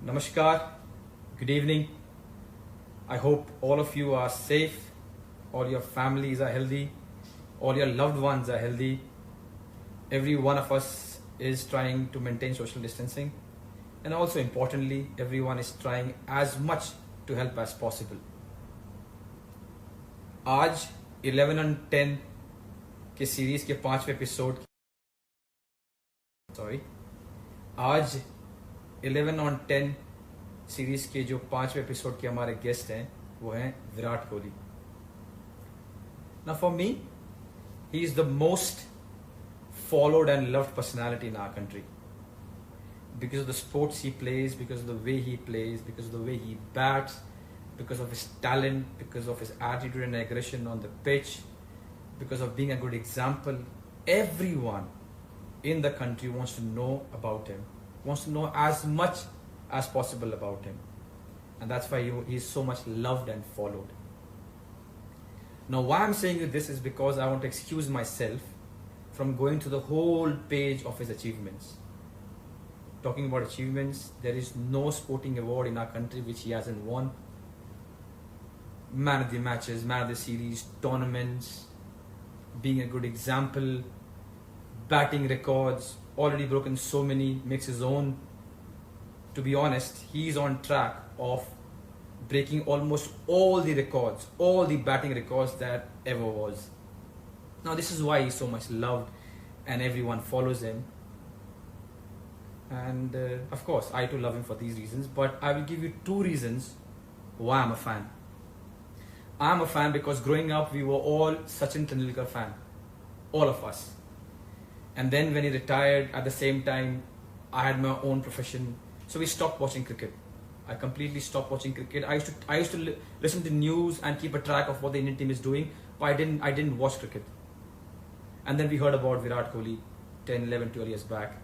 Namaskar, good evening. I hope all of you are safe, all your families are healthy, all your loved ones are healthy. Every one of us is trying to maintain social distancing, and also importantly, everyone is trying as much to help as possible. आज 11 on 10 के series के 5वें episode आज 11 on 10 series के जो 5वें episode के हमारे गेस्ट हैं वो हैं Virat Kohli. Now for me, he is the most followed and loved personality in our country because of the sports he plays, because of the way he plays, because of the way he bats, because of his talent, because of his attitude and aggression on the pitch, because of being a good example. Everyone in the country wants to know about him, wants to know as much as possible about him, and that's why he is so much loved and followed. Now why I'm saying this is because I want to excuse myself from going to the whole page of his achievements. Talking about achievements, there is no sporting award in our country which he hasn't won. Man of the matches, man of the series, tournaments, being a good example, batting records, already broken so many, makes his own. To be honest, he's on track of breaking almost all the records, all the batting records that ever was. Now this is why he's so much loved and everyone follows him. And of course, I too love him for these reasons, but I will give you 2 reasons why I'm a fan. I'm a fan because growing up, we were all Sachin Tendulkar fan. All of us. And then when he retired, at the same time, I had my own profession. So we stopped watching cricket. I completely stopped watching cricket. I used to listen to news and keep a track of what the Indian team is doing, but I didn't watch cricket. And then we heard about Virat Kohli 10, 11, 12 years back.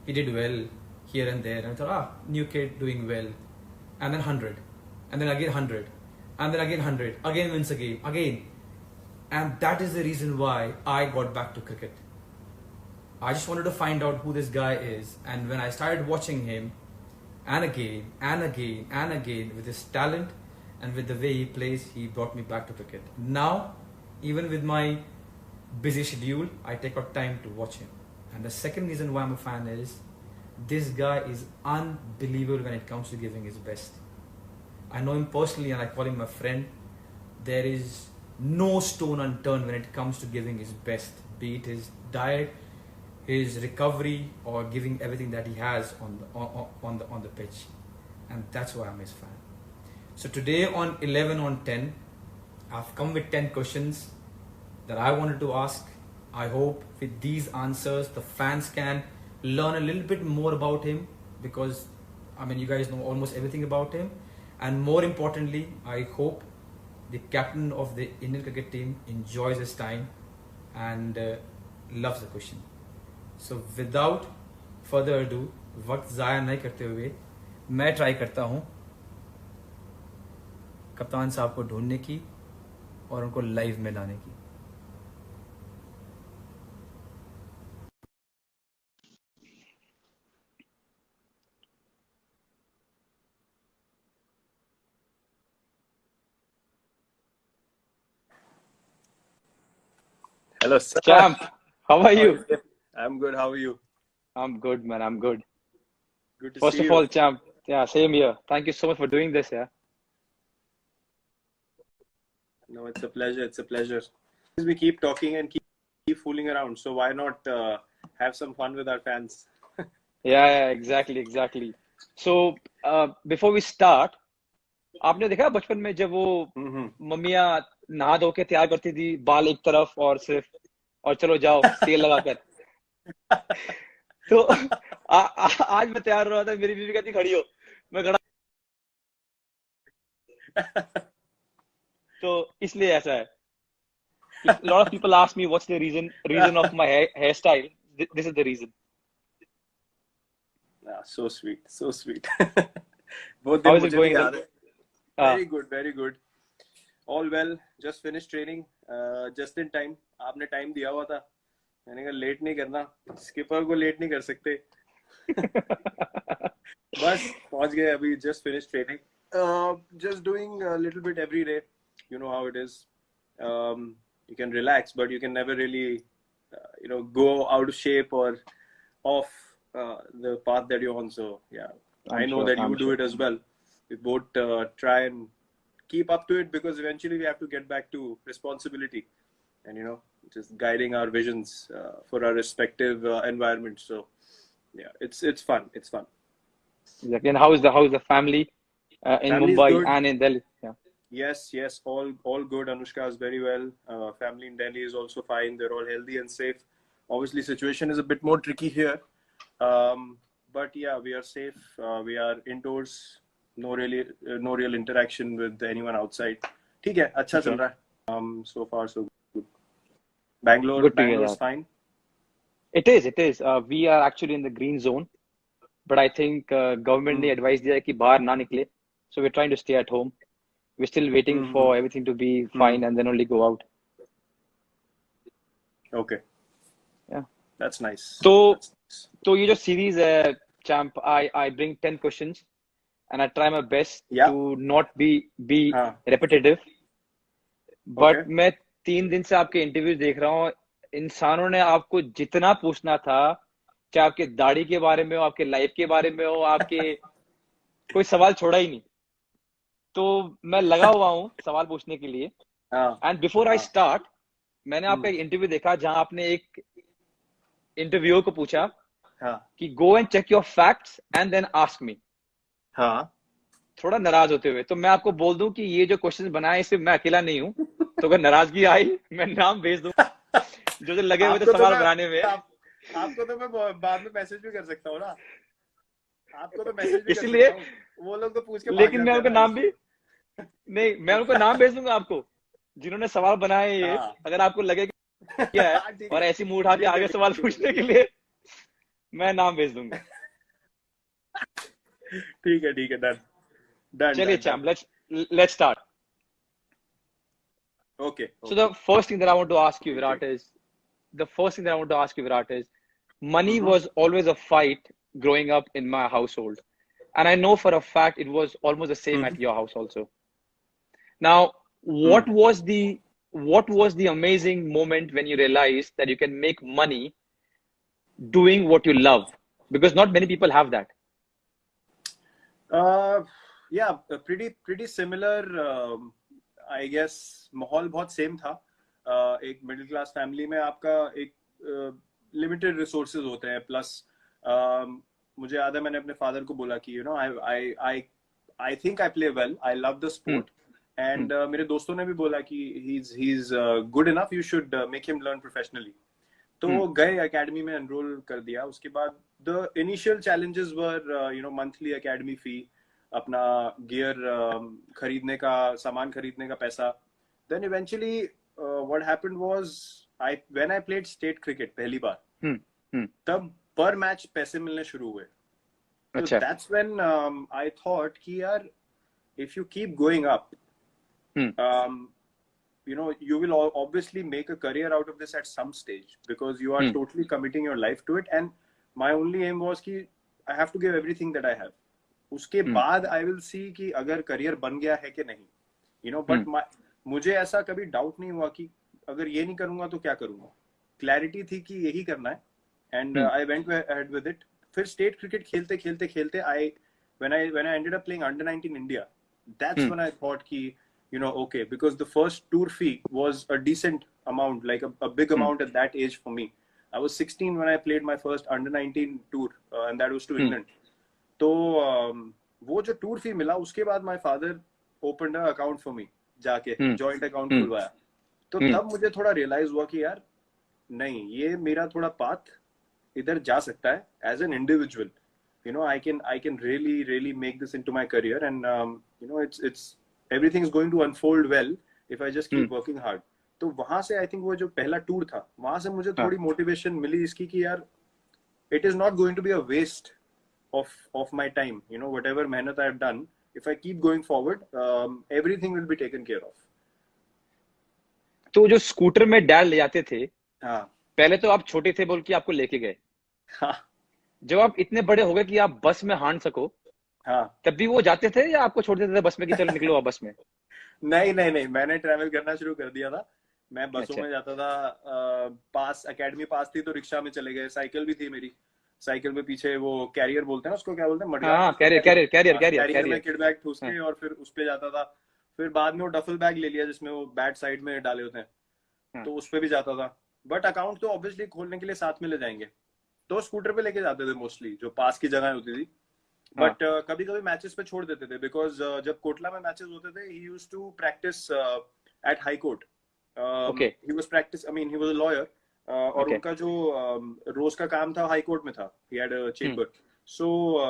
He did well here and there, and I thought, new kid doing well. And then 100, and then again 100, and then again 100, again wins a game, again. And that is the reason why I got back to cricket. I just wanted to find out who this guy is, and when I started watching him, and again, and again, and again, with his talent and with the way he plays, he brought me back to cricket. Now, even with my busy schedule, I take out time to watch him. And the second reason why I'm a fan is, this guy is unbelievable when it comes to giving his best. I know him personally and I call him my friend. There is no stone unturned when it comes to giving his best, be it his diet, his recovery, or giving everything that he has on the pitch. And that's why I'm his fan. So today on 11 on 10, I've come with 10 questions that I wanted to ask. I hope with these answers, the fans can learn a little bit more about him, because you guys know almost everything about him. And more importantly, I hope the captain of the Indian cricket team enjoys his time and loves the question. So without further ado, वक्त ज़ाया नहीं करते हुए मैं try करता हूँ कप्तान साहब को ढूंढने की और उनको लाइव में लाने की. Hello, sir. Champ, how are you? I'm good. How are you? I'm good, man. I'm good. Good to First see of you. all, Champ, yeah, same here. Thank you so much for doing this, yeah. No, it's a pleasure. It's a pleasure. We keep talking and keep fooling around. So why not have some fun with our fans? Yeah, exactly. So, before we start, आपने देखा बचपन में जब वो मम्मियाँ नहा धो के तैयार करती थी, बाल एक तरफ और सिर्फ, और चलो जाओ तेल लगाकर. तो आज मैं तैयार हो रहा था, मेरी बीवी कहती खड़ी हो, मैं खड़ा. तो इसलिए ऐसा है. A lot of people ask me what's the reason of my hairstyle. This is the reason. So sweet. बहुत How दिन is it मुझे going भी याद है. Very good. All well. Just finished training. Just in time. आपने time दिया हुआ था. मैंने कहा लेट नहीं करना. स्किपर को लेट नहीं कर सकते. बस पहुंच गए अभी, just finished training. Just doing a little bit every day. You know how it is. You can relax, but you can never really, go out of shape or off the path that you're on. So yeah, I I'm know sure. that you I'm do sure. it as well. We both try and keep up to it because eventually we have to get back to responsibility and just guiding our visions for our respective environments. So yeah, it's fun. It's fun. Exactly. And how's the family in Family is Mumbai good. and in Delhi? Yeah. Yes, all good. Anushka is very well. Family in Delhi is also fine. They're all healthy and safe. Obviously, situation is a bit more tricky here, but yeah, we are safe. We are indoors. No real interaction with anyone outside. ठीक है, अच्छा चल Okay. रहा है. So far so good. Bangalore, Good to hear Bangalore's that. fine. It is. It is. We are actually in the green zone, but I think government ने Hmm. advice दिया है कि बाहर ना निकले. So we're trying to stay at home. We're still waiting Hmm. for everything to be Hmm. fine and then only go out. Okay, Yeah. that's nice. So, That's nice. so ये जो series है, champ, I bring 10 questions and I try my best Yeah. to not be हाँ. repetitive. But Okay. मैं 3 दिन से आपके interviews देख रहा हूँ. इंसानों ने आपको जितना पूछना था, चाहे आपके दाढ़ी के बारे में हो, आपके लाइफ के बारे में हो, आपके कोई सवाल छोड़ा ही नहीं. तो मैं लगा हुआ हूँ सवाल पूछने के लिए. हाँ. एंड बिफोर आई हाँ. स्टार्ट, मैंने आपका एक इंटरव्यू देखा जहां आपने एक इंटरव्यूअर को पूछा हाँ. कि go and check your facts and then ask me, हाँ. थोड़ा नाराज होते हुए. तो मैं आपको बोल दूं कि ये जो क्वेश्चन बनाए सिर्फ मैं अकेला नहीं हूं. तो अगर नाराजगी आई, मैं नाम भेज दूं जो लगे हुए थे आपको तो सवाल मैं बनाने में. आपको तो मैं बाद में मैसेज भी कर सकता हूँ ना. आपको तो मैसेज भी कर इसलिए, सकता हूँ. वो लोग तो पूछ के भाग लेकिन मैं जाते हैं उनका ना नाम भी नहीं, मैं उनको नाम भेज दूंगा आपको जिन्होंने सवाल बनाए ये. हाँ. अगर आपको लगे कि क्या है हाँ, ठीक और है. ऐसी मुंह उठा के ठीक है, आगे ठीक सवाल है, पूछने के लिए, मैं नाम भेज दूंगा. ठीक है, ठीक है. डन डन चलिए done. Champ, let's start. Okay. So the first thing that I want to ask you, Virat, is money was always a fight growing up in my household. And I know for a fact it was almost the same at your house also. Now, what was the amazing moment when you realized that you can make money doing what you love? Because not many people have that. Yeah, pretty similar. I guess माहौल बहुत same था. एक middle class family में आपका एक limited resources होते हैं. Plus मुझे याद है मैंने अपने फादर को बोला कि I think I play well, I love the sport. And मेरे दोस्तों ने भी बोला कि he is good enough, you should make him learn professionally. तो गए एकेडमी में एनरोल कर दिया. उसके बाद the initial challenges were monthly academy fee, अपना गियर खरीदने का, सामान खरीदने का पैसा. Then eventually what happened was when I played state cricket पहली बार, तब पर मैच पैसे मिलने शुरू हुए. तो दैट्स व्हेन आई थॉट कि यार if you keep going up, you will obviously make a career out of this at some stage because you are totally committing your life to it. And my only aim was कि I have to give everything that I have. उसके बाद I will see कि अगर career बन गया है कि नहीं. But मुझे ऐसा कभी डाउट नहीं हुआ कि अगर ये नहीं करूंगा तो क्या करूंगा. क्लैरिटी थी कि यही करना है. And I went ahead with it. फिर स्टेट क्रिकेट खेलते खेलते when I ended up playing under 19 India, that's when I thought ki, okay, because the first tour fee was a decent amount, like a big amount at that age for me. I was 16 when I played my first under 19 tour, and that was to England. तो वो जो tour fee मिला, उसके बाद my father opened an account for me, जाके joint account खुलवाया. तो तब मुझे थोड़ा realize हुआ कि यार नहीं, ये मेरा थोड़ा path इधर जा सकता है as an individual. I can really make this into my career, and it's everything is going to unfold well if I just keep working hard. तो वहां से I think वो जो पहला टूर था, वहां से मुझे थोड़ी मोटिवेशन मिली इसकी कि यार it is not going to be a waste of my time. Whatever मेहनत I have done, if I keep going forward, everything will be taken care of. तो जो स्कूटर में डैड ले जाते थे, हाँ, पहले तो आप छोटे थे बोल के आपको लेके गए. हाँ. जब आप इतने बड़े हो गए कि आप बस में हांड सको, हाँ। तब भी वो जाते थे या आपको छोड़ देते थे बस में कि चलो निकलो आप बस में? नहीं नहीं नहीं, मैंने ट्रैवल करना शुरू कर दिया था। मैं बसों अच्छा। में जाता था। पास एकेडमी पास थी तो रिक्शा में चले गए, साइकिल भी थी मेरी। साइकिल पे पीछे वो कैरियर बोलते हैं ना उसको, क्या बोलते हैं, मडगार्ड हाँ, बोलते हैं, कैरियर कैरियर। कैरियर कैरियर हाँ, कैरियर कैरियर में कैरियर। किड बैग ठूस हाँ के और फिर उस पे जाता था। फिर बाद में वो डफल बैग ले लिया जिसमें वो बैट साइड में डाले होते हैं, हाँ तो उस पे भी जाता था। बट अकाउंट तो ऑब्वियसली खोलने के लिए साथ में ले जाएंगे, तो स्कूटर पे लेके जाते थे मोस्टली, जो पास की जगह होती थी। हाँ। बट कभी कभी मैचेस पे छोड़ देते थे, बिकॉज जब कोटला में मैचेस होते थे, he used to practice at high court. Okay he was practice, I mean he was a lawyer. और ओके। उनका जो रोज का काम था हाई कोर्ट में था, he had a hmm. Chamber. सो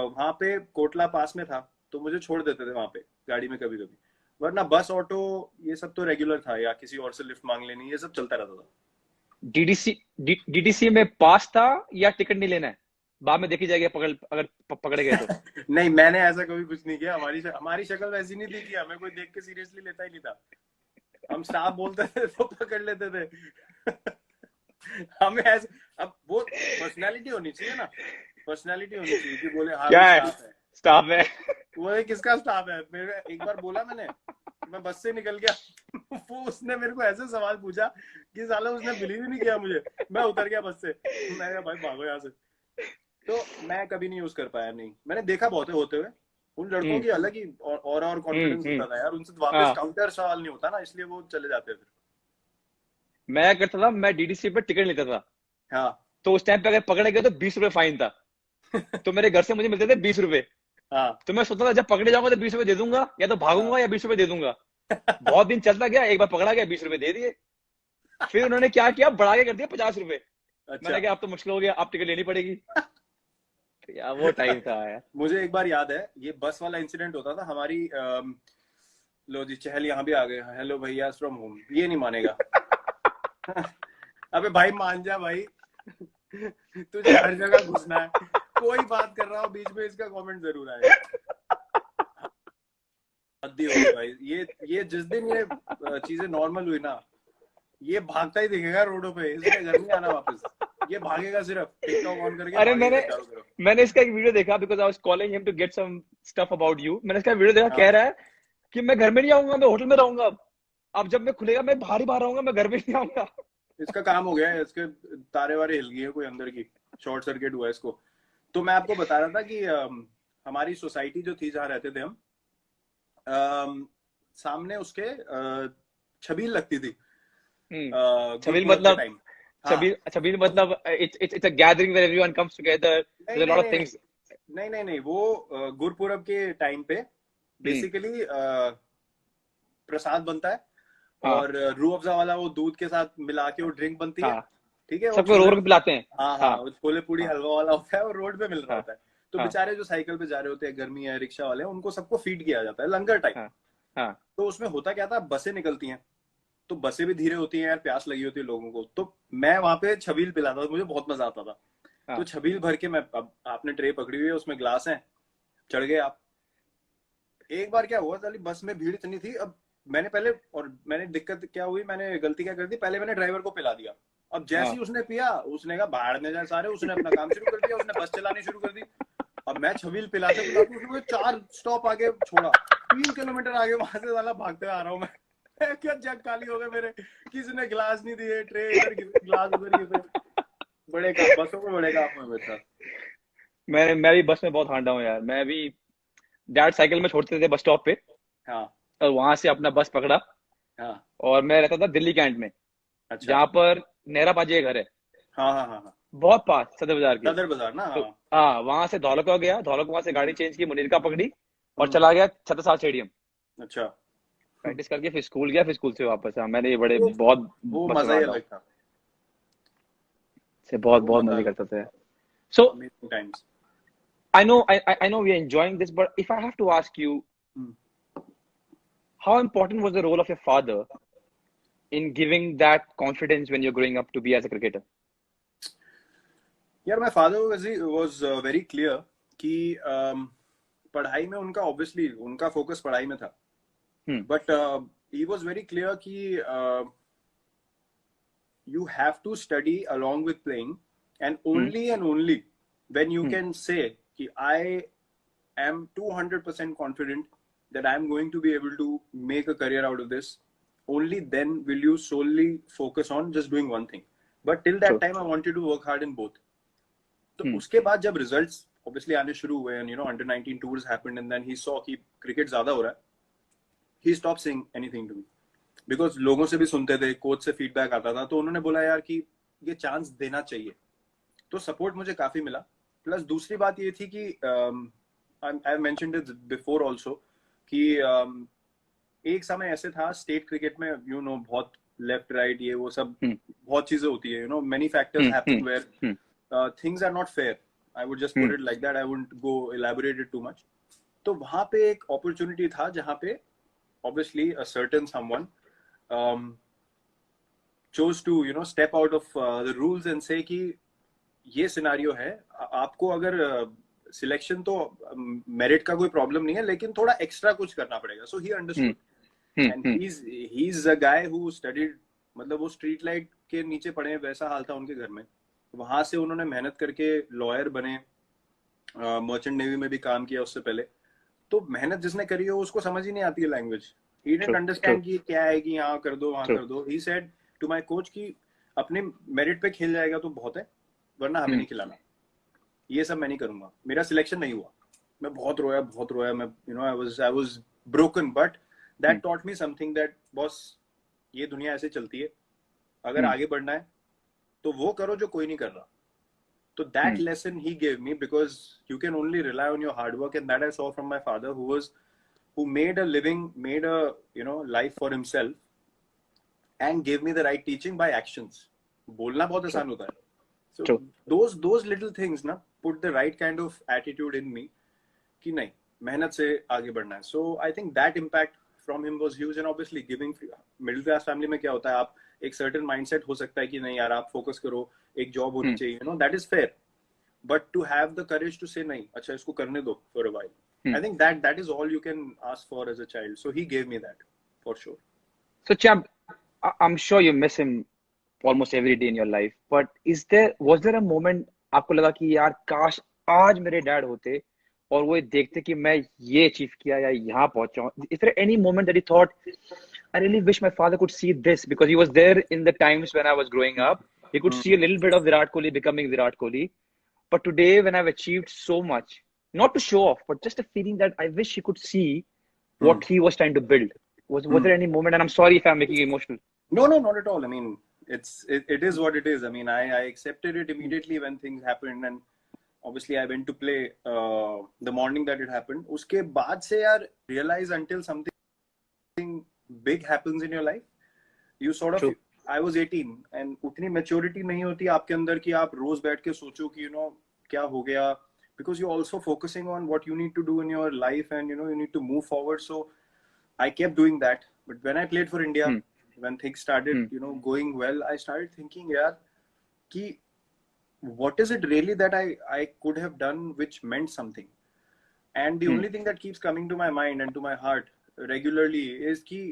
वहां पे कोटला पास में था, तो मुझे छोड़ देते थे वहां पे गाड़ी में कभी कभी। वरना बस ऑटो ये सब तो रेगुलर था, या किसी और से लिफ्ट मांग लेनी, ये सब चलता रहता था। डीडीसी डीडीसी में पास था या टिकट नहीं लेना है, बाद में देखी जाएगी पकड़, अगर पकड़े गए तो? नहीं, मैंने ऐसा कभी कुछ नहीं किया। हमारी शक्ल वैसी नहीं थी कि हमें कोई देख के सीरियसली लेता ही नहीं था। हम स्टाफ बोलते थे तो पकड़ लेते थे। हमें ऐसे, अब वो पर्सनालिटी होनी चाहिए ना, पर्सनालिटी होनी चाहिए कि बोले हाँ क्या भी है, स्टाफ है। स्टाफ है। वो है किसका स्टाफ है? मेरे एक बार बोला मैंने, मैं बस से निकल गया। वो उसने मेरे को ऐसे सवाल पूछा कि साला उसने बिलीव ही नहीं किया मुझे। मैं उतर गया बस से, मैं कहा भाई भागो यहाँ से। तो मैं कभी नहीं यूज कर पाया। नहीं, मैंने देखा बहुत है होते हुए। उन लड़कों हम्म की अलग ही और कॉन्फिडेंस हम्म। होता था यार, उनसे वापस हाँ, काउंटर सवाल नहीं होता ना, इसलिए वो चले जाते फिर। मैं क्या करता था, मैं डीडीसी पे टिकट लेता था। हाँ। तो उस टाइम पे अगर पकड़े गए तो 20 रुपए फाइन था। तो मेरे घर से मुझे मिलते थे 20 रुपए। हाँ। तो मैं सोचता था जब पकड़े जाऊंगा तो 20 रुपए दे दूंगा, या तो हाँ। भागूंगा या 20 रुपए दे दूंगा। बहुत दिन चलता गया, एक बार पकड़ा गया, 20 रुपए दे दिए। फिर उन्होंने क्या किया, बढ़ा के कर दिया 50 रुपए। अच्छा। मैंने कहा अब तो मुश्किल हो गया, अब टिकट लेनी पड़ेगी। तो यार वो टाइम था यार। मुझे एक बार याद है, ये बस वाला इंसिडेंट होता था हमारी। लो जी, चहल यहाँ भी आ गए। हेलो भैया फ्रॉम होम, ये नहीं मानेगा। अबे भाई मान जा भाई। तुझे हर जगह घुसना है, कोई बात कर रहा हो बीच में इसका कमेंट जरूर आएगा। हद्दी हो गई भाई। ये जिस दिन ये चीजें नॉर्मल हुई ना, ये भागता ही दिखेगा रोडों पे, इसने घर नहीं आना वापस। ये भागेगा, सिर्फ टिकटॉक ऑन करके अरे भागेगा मैंने चारों तरफ। मैंने इसका एक वीडियो देखा, because I was calling him to get some stuff about you. मैंने इसका वीडियो देखा, कह हाँ, रहा है कि मैं घर में नहीं आऊंगा, मैं होटल में रहूंगा। अब जब मैं खुलेगा मैं बाहर ही बाहर रहूंगा, मैं घर में नहीं आऊंगा। इसका काम हो गया है, इसके तारे वारे हिल गई है कोई अंदर की, शॉर्ट सर्किट हुआ है इसको। तो मैं आपको बता रहा था कि हमारी सोसाइटी जो थी जहाँ रहते थे हम, सामने उसके छबील लगती थी छबील गुरपुरब के मतलब, टाइम। हाँ। छबील छबील तो मतलब it's a gathering where everyone comes together, नहीं देयर अ नहीं लॉट ऑफ नहीं नहीं थिंग्स। नहीं नहीं नहीं, वो गुरपुरब के टाइम पे हम्म। बेसिकली प्रसाद बनता है। हाँ और रूह अफ़ज़ा वाला वो दूध के साथ मिला के वो ड्रिंक बनती है। हाँ। ठीक है, वो सबको रो छोले, रो के पिलाते हैं। हाँ हाँ, हाँ वो छोले पूड़ी हाँ हलवा वाला होता है और रोड पे मिल रहा हाँ होता है। तो हाँ बेचारे जो साइकिल पे जा रहे होते हैं, गर्मी है, रिक्शा वाले हैं, उनको सबको फीड किया जाता है लंगर टाइप। हाँ हाँ तो उसमें होता क्या था, बसें निकलती हैं, तो बसें भी धीरे होती हैं यार, प्यास लगी होती है लोगों को। तो मैं वहां पे छबील पिलाता था, मुझे बहुत मजा आता था। तो हाँ। छबील भर के मैं, अब आपने ट्रे पकड़ी हुई है, उसमें ग्लास है, चढ़ गए आप। एक बार क्या हुआ, साली बस में भीड़ इतनी थी। अब मैंने दिक्कत क्या हुई, मैंने गलती क्या कर दी, पहले मैंने ड्राइवर को पिला दिया। अब जैसे हाँ। ही उसने पिया, उसने कहा बाहर में जाए सारे, उसने अपना काम शुरू कर दिया, उसने बस चलानी शुरू कर दी। अब मैं छबील पिलाते पिलाते उसने मुझे 4 स्टॉप आगे छोड़ा, 3 किलोमीटर आगे वहां से साला भागते आ रहा हूँ मैं। क्या जग खाली हो गए मेरे, किसी ने गिलास नहीं दिए, ट्रे इधर गिलास उधर ही उधर। बड़े काम, बसों में बड़े काम हुए मेरे साथ। मैं भी बस में बहुत हांडा हूँ यार। मैं भी डैड साइकिल में छोड़ते थे बस स्टॉप पे, हाँ और वहां से अपना बस पकड़ा। हाँ। और मैं रहता था दिल्ली कैंट में, अच्छा। जहाँ पर नेहरा पाजी का घर है, हाँ हाँ हाँ हाँ। बहुत पास सदर बाजार के। सदर बाजार ना, तो हाँ। हाँ, वहां से धौलका गया, धौलका वहां से गाड़ी चेंज की, मुनीर का पकड़ी और हम्म। चला गया छत्रसाल स्टेडियम। अच्छा। प्रैक्टिस करके फिर स्कूल गया, फिर स्कूल से वापस। हाँ, मैंने ये बड़े वो बहुत वो बस में मजा ही हांडा हूँ, अलग था। से बहुत वो बहुत मजा मजे अलग करते था। थे। So amazing times. I know we are enjoying this, but if I have to ask you, how important was the role of your father in giving that confidence when you're growing up to be as a cricketer? यार, my father was very clear कि पढ़ाई में उनका, obviously उनका focus पढ़ाई में था, Hmm. But he was very clear कि you have to study along with playing, and Hmm. only when you Hmm. can say कि I am 200% confident that I'm going to be able to make a career out of this. Only then will you solely focus on just doing one thing. But till that time, I want you to work hard in both. तो उसके बाद जब results obviously आने शुरू हुए, and under 19 tours happened, and then he saw कि cricket ज़्यादा हो रहा है, he stopped saying anything to me. Because लोगों से भी सुनते थे, कोच से फीडबैक आता था, तो उन्होंने बोला यार कि ये चांस देना चाहिए. तो सपोर्ट मुझे काफी मिला. प्लस दूसरी बात ये थी कि I mentioned it before also कि एक समय ऐसे था स्टेट क्रिकेट में बहुत लेफ्ट राइट ये वो सब बहुत चीजें होती है, many factors happen where things are not fair. I would just put it like that. I wouldn't go elaborate it too much. तो वहां पे एक अपॉर्चुनिटी था जहां पे obviously a certain someone chose to step out of the rules and say कि ये scenario है, आपको अगर सिलेक्शन तो मेरिट का कोई प्रॉब्लम नहीं है, लेकिन थोड़ा एक्स्ट्रा कुछ करना पड़ेगा. So he understood, and he is a guy who studied. मतलब वो स्ट्रीट लाइट के नीचे पढ़े, वैसा हाल था उनके घर में. वहां से उन्होंने मेहनत करके लॉयर बने, मर्चेंट नेवी में भी काम किया उससे पहले. तो मेहनत जिसने करी हो उसको समझ ही नहीं आती है लैंग्वेज. ही डिडंट अंडरस्टैंड कि क्या है कि यहाँ कर दो वहां कर दो. He said to my coach कि अपने मेरिट पे खेल जाएगा तो बहुत है, वरना हमें नहीं खिलाना. ये सब मैं नहीं करूंगा. मेरा सिलेक्शन नहीं हुआ, मैं बहुत रोया. मैं I was broken, but that taught me something that boss, ये दुनिया ऐसे चलती है. अगर आगे बढ़ना है तो वो करो जो कोई नहीं कर रहा. So that lesson he gave me, because you can only rely on your hard work, and that I saw from my father, who made a living, made a life for himself, and gave me the right teaching by actions. बोलना बहुत आसान होता है. So those little things ना put the right kind of attitude in me कि नहीं, मेहनत से आगे बढ़ना है. So I think that impact from him was huge, and obviously giving middle class family में क्या होता है, आप एक सर्टेन माइंडसेट हो सकता है कि नहीं यार आप फोकस करो, एक जॉब होनी चाहिए, that is fair. But to have the courage to say नहीं, अच्छा इसको करने दो for a while. I think that is all you can ask for as a child. So he gave me that for sure. So champ, I am sure you miss him almost every day in your life, but was there a moment आपको लगा कि यार काश आज मेरे dad होते और वो देखते कि मैं ये अचीव किया या यहाँ पहुंचा हूं? Is there any moment that he thought, I really wish my father could see this, because he was there in the times when I was growing up. He could see a little bit of Virat Kohli becoming Virat Kohli. But today, when I've achieved so much, not to show off, but just a feeling that I wish he could see what he was trying to build. Was there any moment? And I'm sorry if I'm making you emotional. No, not at all. I mean, it is what it is. I mean, I accepted it immediately when things happened, and obviously I went to play the morning that it happened. Uske baad se yaar realize until something big happens in your life, you sort of. True. I was 18 and उतनी maturity नहीं होती आपके अंदर कि आप रोज बैठ के सोचो कि क्या हो गया, because you're also focusing on what you need to do in your life, and you need to move forward. So I kept doing that. But when I played for India, when things started going well, I started thinking yaar कि what is it really that I could have done which meant something. And the only thing that keeps coming to my mind and to my heart regularly is ki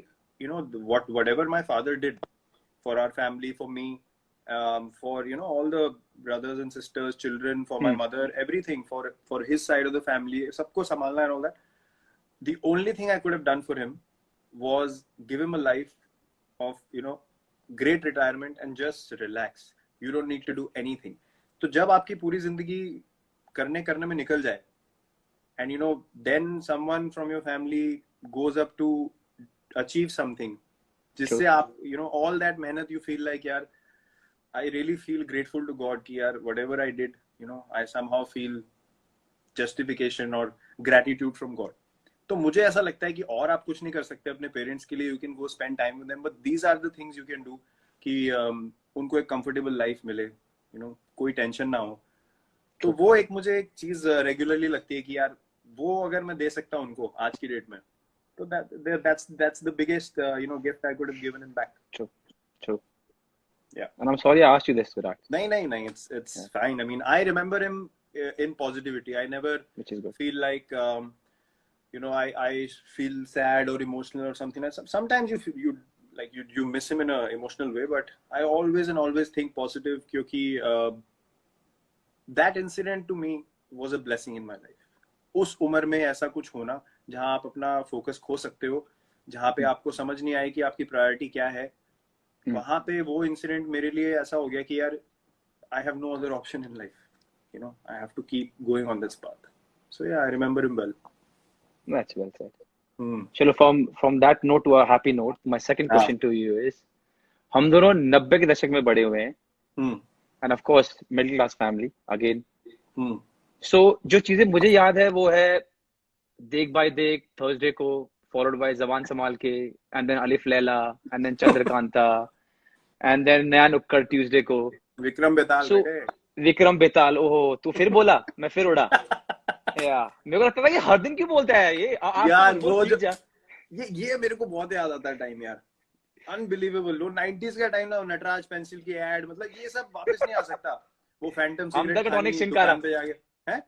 whatever my father did for our family, for me, for all the brothers and sisters, children, for my mother, everything, for his side of the family, sabko samalna and all that. The only thing I could have done for him was give him a life of great retirement and just relax. You don't need to do anything. तो जब आपकी पूरी जिंदगी करने में निकल जाए, and then someone from your family goes up to achieve something, जिससे आप all that मेहनत, you feel like यार I really feel grateful to God कि यार whatever I did, I somehow feel justification or gratitude from God. तो मुझे ऐसा लगता है कि और आप कुछ नहीं कर सकते अपने पेरेंट्स के लिए. You can go spend time with them, but these are the things you can do कि उनको एक comfortable life मिले, कोई टेंशन ना हो. तो वो एक मुझे एक चीज रेगुलरली लगती है कि यार वो अगर मैं दे सकता हूँ उनको आज की डेट में, तो that's the biggest gift I could have given him back. True. Yeah. And I'm sorry I asked you this, Virat. No, it's fine. I mean, I remember him in positivity. I never feel like I feel sad or emotional or something. Sometimes you miss him in an emotional way, but I always think positive, क्योंकि that incident to me was a blessing in my life. उस उम्र में ऐसा कुछ होना जहां आप अपना फोकस खो सकते हो, जहां पे आपको समझ नहीं आए कि आपकी प्रायोरिटी क्या है, वहां पे वो इंसिडेंट मेरे लिए ऐसा हो गया कि यार I have no other option in life. You know, I have to keep going on this path. So yeah, I remember him well. That's well said. चलो from that note to a happy note, my second question to you is, हम दोनों 90 के दशक में बड़े हुए हैं, and of course middle class family again. So जो चीजें मुझे याद है वो है देख बाय देख, थर्सडे को, followed by जबान संभाल के, and then अलिफ Laila, and then Chandrakanta, and then नया नुक्कड़ ट्यूसडे को, विक्रम बेताल। विक्रम बेताल। ओहो, तू फिर बोला, मैं फिर उड़ा। मेरे को लगता था कि हर दिन क्यों बोलता है ये यार, वो जो ये मेरे को बहुत याद आता है टाइम यार, अनबिलीवेबल। वो 90s का टाइम ना, नटराज पेंसिल की एड, मतलब ये सब वापस नहीं आ सकता। वो फैंटम हमदर्द का टॉनिक सिनकारा पे जाके, हैं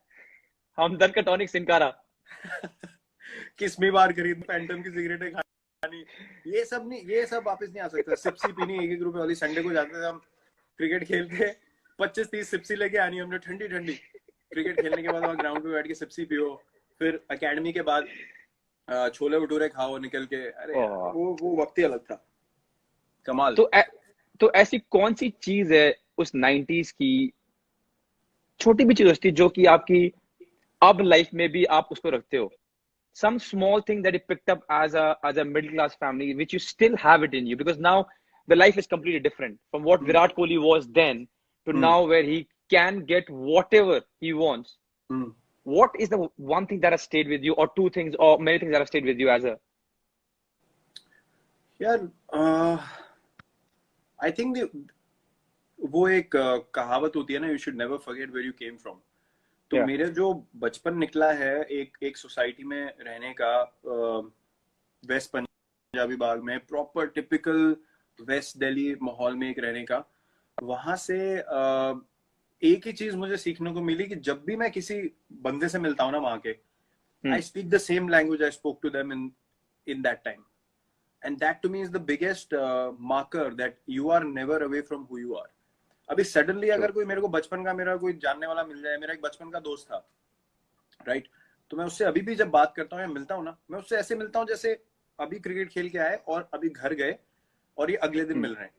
हमदर्द का टॉनिक सिनकारा किस्मी बार खरीद फैंटम की सिगरेटें खानी, ये सब वापस नहीं आ सकता। सिप्सी पीनी 1-1 रुपए वाली। संडे को जाते थे हम क्रिकेट खेलते, 25-30 सिप्सी लेके आनी हमने, ठंडी ठंडी। क्रिकेट खेलने के बाद वहाँ ग्राउंड पे बैठ के सिप्सी पियो, फिर एकेडमी के बाद छोले भटूरे खाओ निकल के। अरे वो वक्त ही अलग था, कमाल। तो ऐसी कौन सी चीज है उस 90s की, छोटी भी चीज थी जो कि आपकी अब लाइफ में भी आप उसको रखते हो? Some small thing that you picked up as a middle class family, which you still have it in you, because now the life is completely different from what Virat Kohli was then to now, where he can get whatever he wants. What is the one thing that has stayed with you, or two things, or many things that have stayed with you as a? यार, I think वो एक कहावत होती है ना, you should never forget where you came from. तो मेरे जो बचपन निकला है एक सोसाइटी में रहने का, वेस्ट पंजाबी बाग में, प्रॉपर टिपिकल वेस्ट दिल्ली माहौल में एक रहने का, वहां से एक ही चीज मुझे सीखने को मिली कि जब भी मैं किसी बंदे से मिलता हूँ ना वहां के, I speak the same language I spoke to them in that time, and that to me is the biggest marker that you are never away from who you are. अभी सडनली अगर कोई मेरे को बचपन का मेरा कोई जानने वाला मिल जाए, मेरा एक बचपन का दोस्त था, राइट, तो मैं उससे अभी भी जब बात करता हूँ या मिलता हूँ ना, मैं उससे ऐसे मिलता हूँ जैसे अभी क्रिकेट खेल के आए और अभी घर गए और ये अगले दिन मिल रहे हैं।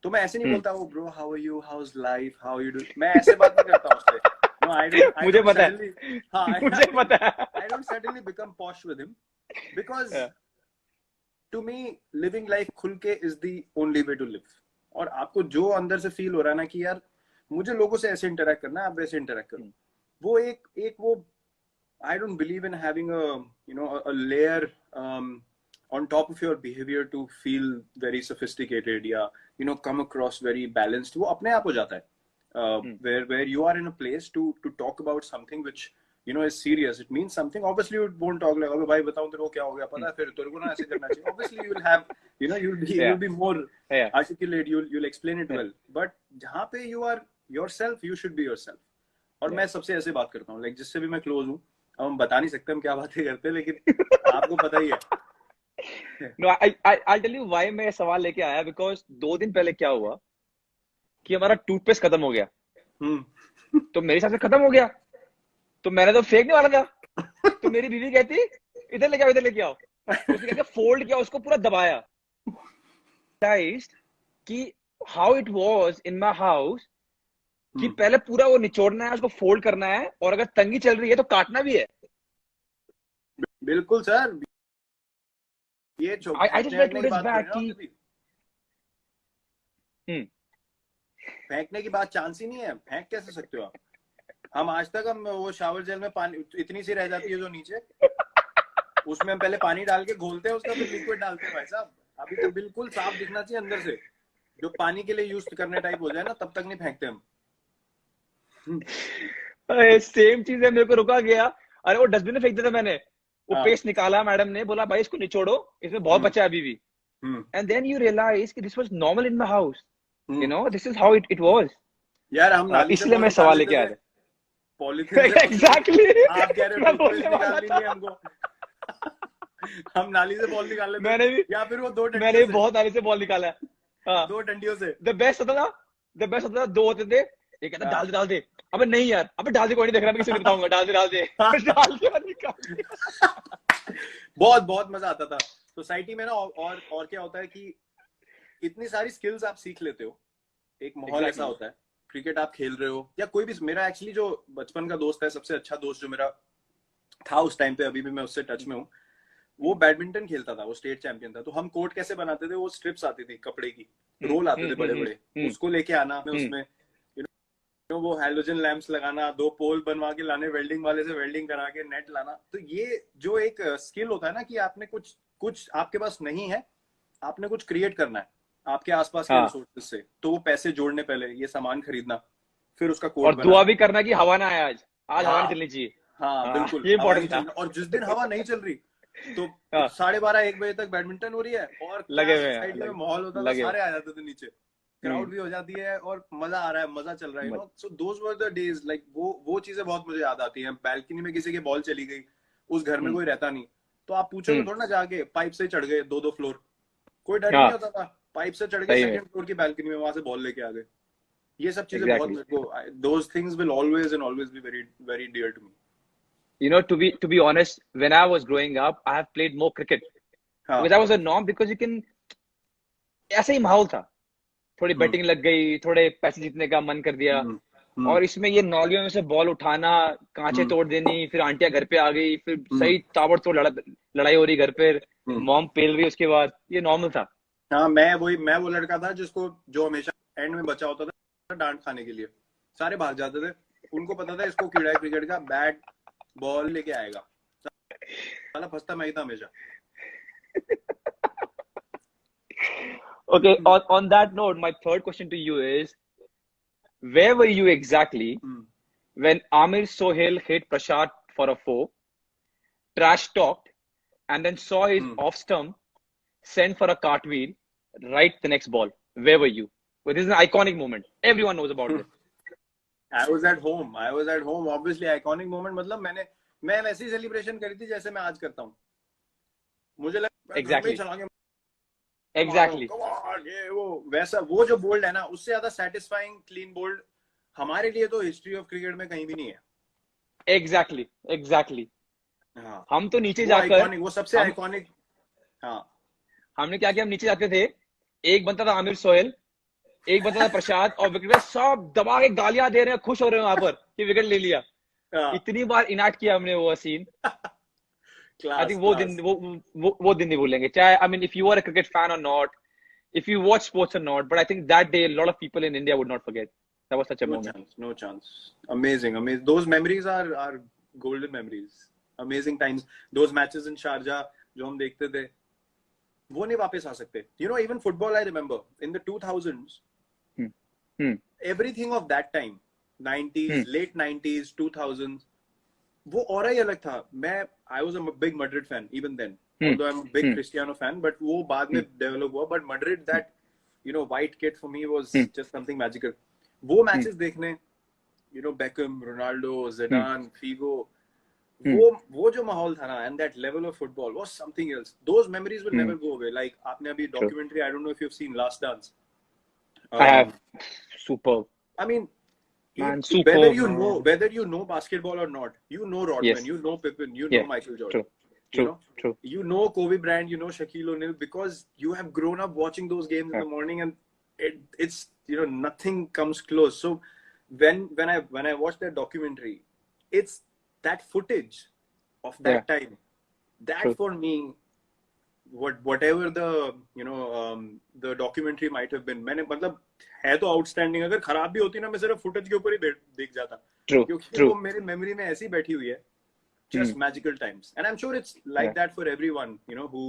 तो मैं ऐसे नहीं बोलता वो bro how are you, how is life, how you do, मैं ऐसे बात नहीं करता उससे। नो, मुझे पता है, मुझे पता है। I don't suddenly become posh with him, because to me living life खुल के is the only way to live. और आपको जो अंदर से फील हो रहा है ना कि यार मुझे लोगों से ऐसे इंटरेक्ट करना है, आप वैसे इंटरेक्ट करो, वो एक वो I don't believe in having a layer on top of your behavior to feel very sophisticated या come across very balanced. वो अपने आप हो जाता है, where you are in a place to talk about something which is serious, it means something. Obviously you won't talk like, भाई बताऊं तेरे को क्या हो गया, पता है फिर तेरे को ना ऐसे करना चाहिए। Obviously you will have you'll be more articulate, you'll explain it well, but जहाँ पे you are yourself, you should be yourself. और मैं सबसे ऐसे बात करता हूँ, like जिससे भी मैं क्लोज हूँ, अब हम बता नहीं सकते हम क्या बातें करते हैं, लेकिन आपको पता ही है। No, I'll tell you why मैं सवाल लेके आया, because 2 दिन पहले क्या हुआ कि हमारा टूथपेस्ट खत्म हो गया। तो मेरे हिसाब से खत्म हो गया, तो मैंने तो फेंकने वाला था। तो मेरी बीवी कहती इधर लेके आओ, इधर लेके आओ। उसने क्या फोल्ड किया, उसको पूरा दबाया। कि how it was in my house, कि पहले पूरा वो निचोड़ना है, उसको फोल्ड करना है, और अगर तंगी चल रही है तो काटना भी है। बिल्कुल सर, ये I just read 2 days back कि फेंकने की बात चांस ही नहीं है। फेंक कैसे सकते हो आप? हम आज तक हम वो शावर जेल में पानी इतनी सी रह जाती है जो नीचे, उसमें हम पहले पानी डाल के घोलते हैं उसका, फिर लिक्विड डालते हैं। भाई साहब अभी तो बिल्कुल साफ दिखना चाहिए अंदर से, जो पानी के लिए यूज करने टाइप हो जाए ना, तब तक नहीं फेंकते हम। सेम चीज है, मेरे को रुका गया। अरे वो डस्टबिन में फेंक दिया था मैंने, वो पेस्ट निकाला, मैडम ने बोला भाई इसको निचोड़ो, इसमें बहुत बचा है अभी भी। एंड देन यू रियलाइज कि this was normal in my house, this is how it was. यार हम नाली से, इसलिए मैं सवाल लेके आया था। पॉलीथिन एग्जैक्टली, आप कह रहे हो निकालनी नहीं हमको। हम नाली से बॉल निकाल लेते, मैंने भी, या फिर वो 2 डंडियों मैंने बहुत नाली से बॉल निकाला है। 2 डंडियों से। द बेस्ट होता था 2 होते थे, ये कहता डाल दे। अबे नहीं यार, अबे डाल दे, कोई नहीं देख रहा, मैं किसी को बताऊंगा, डाल दे डाल दे और निकाल दे। बहुत बहुत मजा आता था सोसाइटी में ना। और क्या होता है कि इतनी सारी स्किल्स आप सीख लेते हो, एक माहौल ऐसा होता है, क्रिकेट आप खेल रहे हो या कोई भी। मेरा एक्चुअली जो बचपन का दोस्त है, सबसे अच्छा दोस्त जो मेरा था उस टाइम पे, अभी भी मैं उससे टच में हूँ, वो बैडमिंटन खेलता था, वो स्टेट चैंपियन था। तो हम कोर्ट कैसे बनाते थे, वो स्ट्रिप्स आती थी कपड़े की, रोल आते थे बड़े बड़े, उसको लेके आना उसमें वो हैलोजन लैंप्स लगाना, 2 पोल बनवा के लाने, वेल्डिंग वाले से वेल्डिंग करा के नेट लाना। तो ये जो एक स्किल होता है ना कि आपने कुछ आपके पास नहीं है, आपने कुछ क्रिएट करना है आपके आसपास के रिसोर्सेज से। तो वो पैसे जोड़ने पहले, ये सामान खरीदना, फिर उसका कोड और दुआ भी करना कि हवा ना आए, आज हवा नहीं चलनी चाहिए। हाँ बिल्कुल, ये हवा नहीं चल रही। और जिस दिन हवा नहीं चल रही तो 12:30-1 बजे तक बैडमिंटन हो रही है और लगे साइड में माहौल होता था, सारे आ जाते थे नीचे, क्राउड भी हो जाती है और मजा आ रहा है, मजा चल रहा है, सो दोस वर द डेज। लाइक वो चीजें बहुत मुझे याद आती हैं। बैल्कनी में किसी की बॉल चली गई, उस घर में कोई रहता नहीं, तो आप पूछोगे थोड़ा ना जाके, पाइप से चढ़ गए 2-2 फ्लोर, कोई डर नहीं होता था, पाइप से चढ़ गए 2nd फ्लोर की बैल्कनी में, वहां से बॉल लेके आ गए। ये सब चीजें बहुत मेरे को, those things will always and always be very very dear to me. You know, to be honest, when I was growing up, I have played more cricket because that was a norm, because you can, ऐसा ही माहौल था, थोड़ी batting लग गई, थोड़े पैसे जीतने का मन कर दिया, और इसमें ये नौलियों में से बॉल उठाना, कांचे तोड़ देनी, फिर आंटियां घर पे आ गई, फिर सही ताबड़तोड़ लड़ाई हो रही घर पे, मॉम पेल रही, उसके बाद ये नॉर्मल था। हाँ, मैं वो लड़का था जो हमेशा एंड में बचा होता था डांट खाने के लिए। सारे भाग जाते थे, उनको पता था इसको कीड़ा है क्रिकेट का, बैट बॉल लेके आएगा, साला फंसता मैं ही था हमेशा। Okay, on that note, my third question to you is, where were you exactly when Amir Sohail hit Prashad for a 4, trash talked, and then saw his off stump send for a cartwheel right the next ball? Where were you? Well, this is an iconic moment. Everyone knows about this. I was at home. Obviously, iconic moment. मतलब मैं वैसी celebration करी थी जैसे मैं आज करता हूँ। मुझे लगा Exactly. वो वैसा, वो जो बोल्ड है ना, उससे ज्यादा सेटिस्फाइंग क्लीन बोल्ड हमारे लिए तो हिस्ट्री ऑफ क्रिकेट में कहीं भी नहीं है। Exactly. हाँ, हम तो नीचे जाकर, वो सबसे आइकॉनिक। हाँ, हमने क्या किया, हम नीचे जाते थे, एक बनता था आमिर सोहेल, एक बनता था प्रसाद, और विकेट सब दबा के गालियां दे रहे हैं, खुश हो रहे हैं वहां पर कि विकेट ले लिया। इतनी बार इनाट किया हमने वो सीन। I think वो दिन नहीं भूलेंगे, चाहे, I mean, if you are a cricket fan or not, if you watch sports or not, but I think that day a lot of people in India would not forget. That was such a moment. No chance. Amazing. Those memories are golden memories. Amazing times. Those matches in Sharjah जो हम देखते थे, वो नहीं वापस आ सकते. You know, even football, I remember in the 2000s, everything of that time, 90s, late 90s, 2000s, वो और ही अलग था. I was a big Madrid fan even then, although I'm a big Cristiano fan, but वो बाद में develop हुआ. But Madrid, that, you know, white kit for me was just something magical. वो matches देखने, you know, Beckham, Ronaldo, Zidane, Figo, वो जो माहौल था ना, and that level of football was something else. Those memories will never go away. Like आपने अभी documentary, I don't know if you've seen Last Dance. I have. Superb. I mean, Man, whether you know basketball or not, you know Rodman, you know Pippen, you know Michael Jordan. True. You know Kobe Bryant, you know Shaquille O'Neal, because you have grown up watching those games in the morning, and it's, you know, nothing comes close. So when I watched that documentary, it's that footage of that time, that for me, whatever the, you know, the documentary might have been, मैंने मतलब है तो outstanding, अगर खराब भी होती ना, मैं सिर्फ फुटेज के ऊपर ही देख जाता, क्योंकि वो मेरी मेमोरी में ऐसी बैठी हुई है. Just magical times, and I'm sure it's like that for everyone, you know, who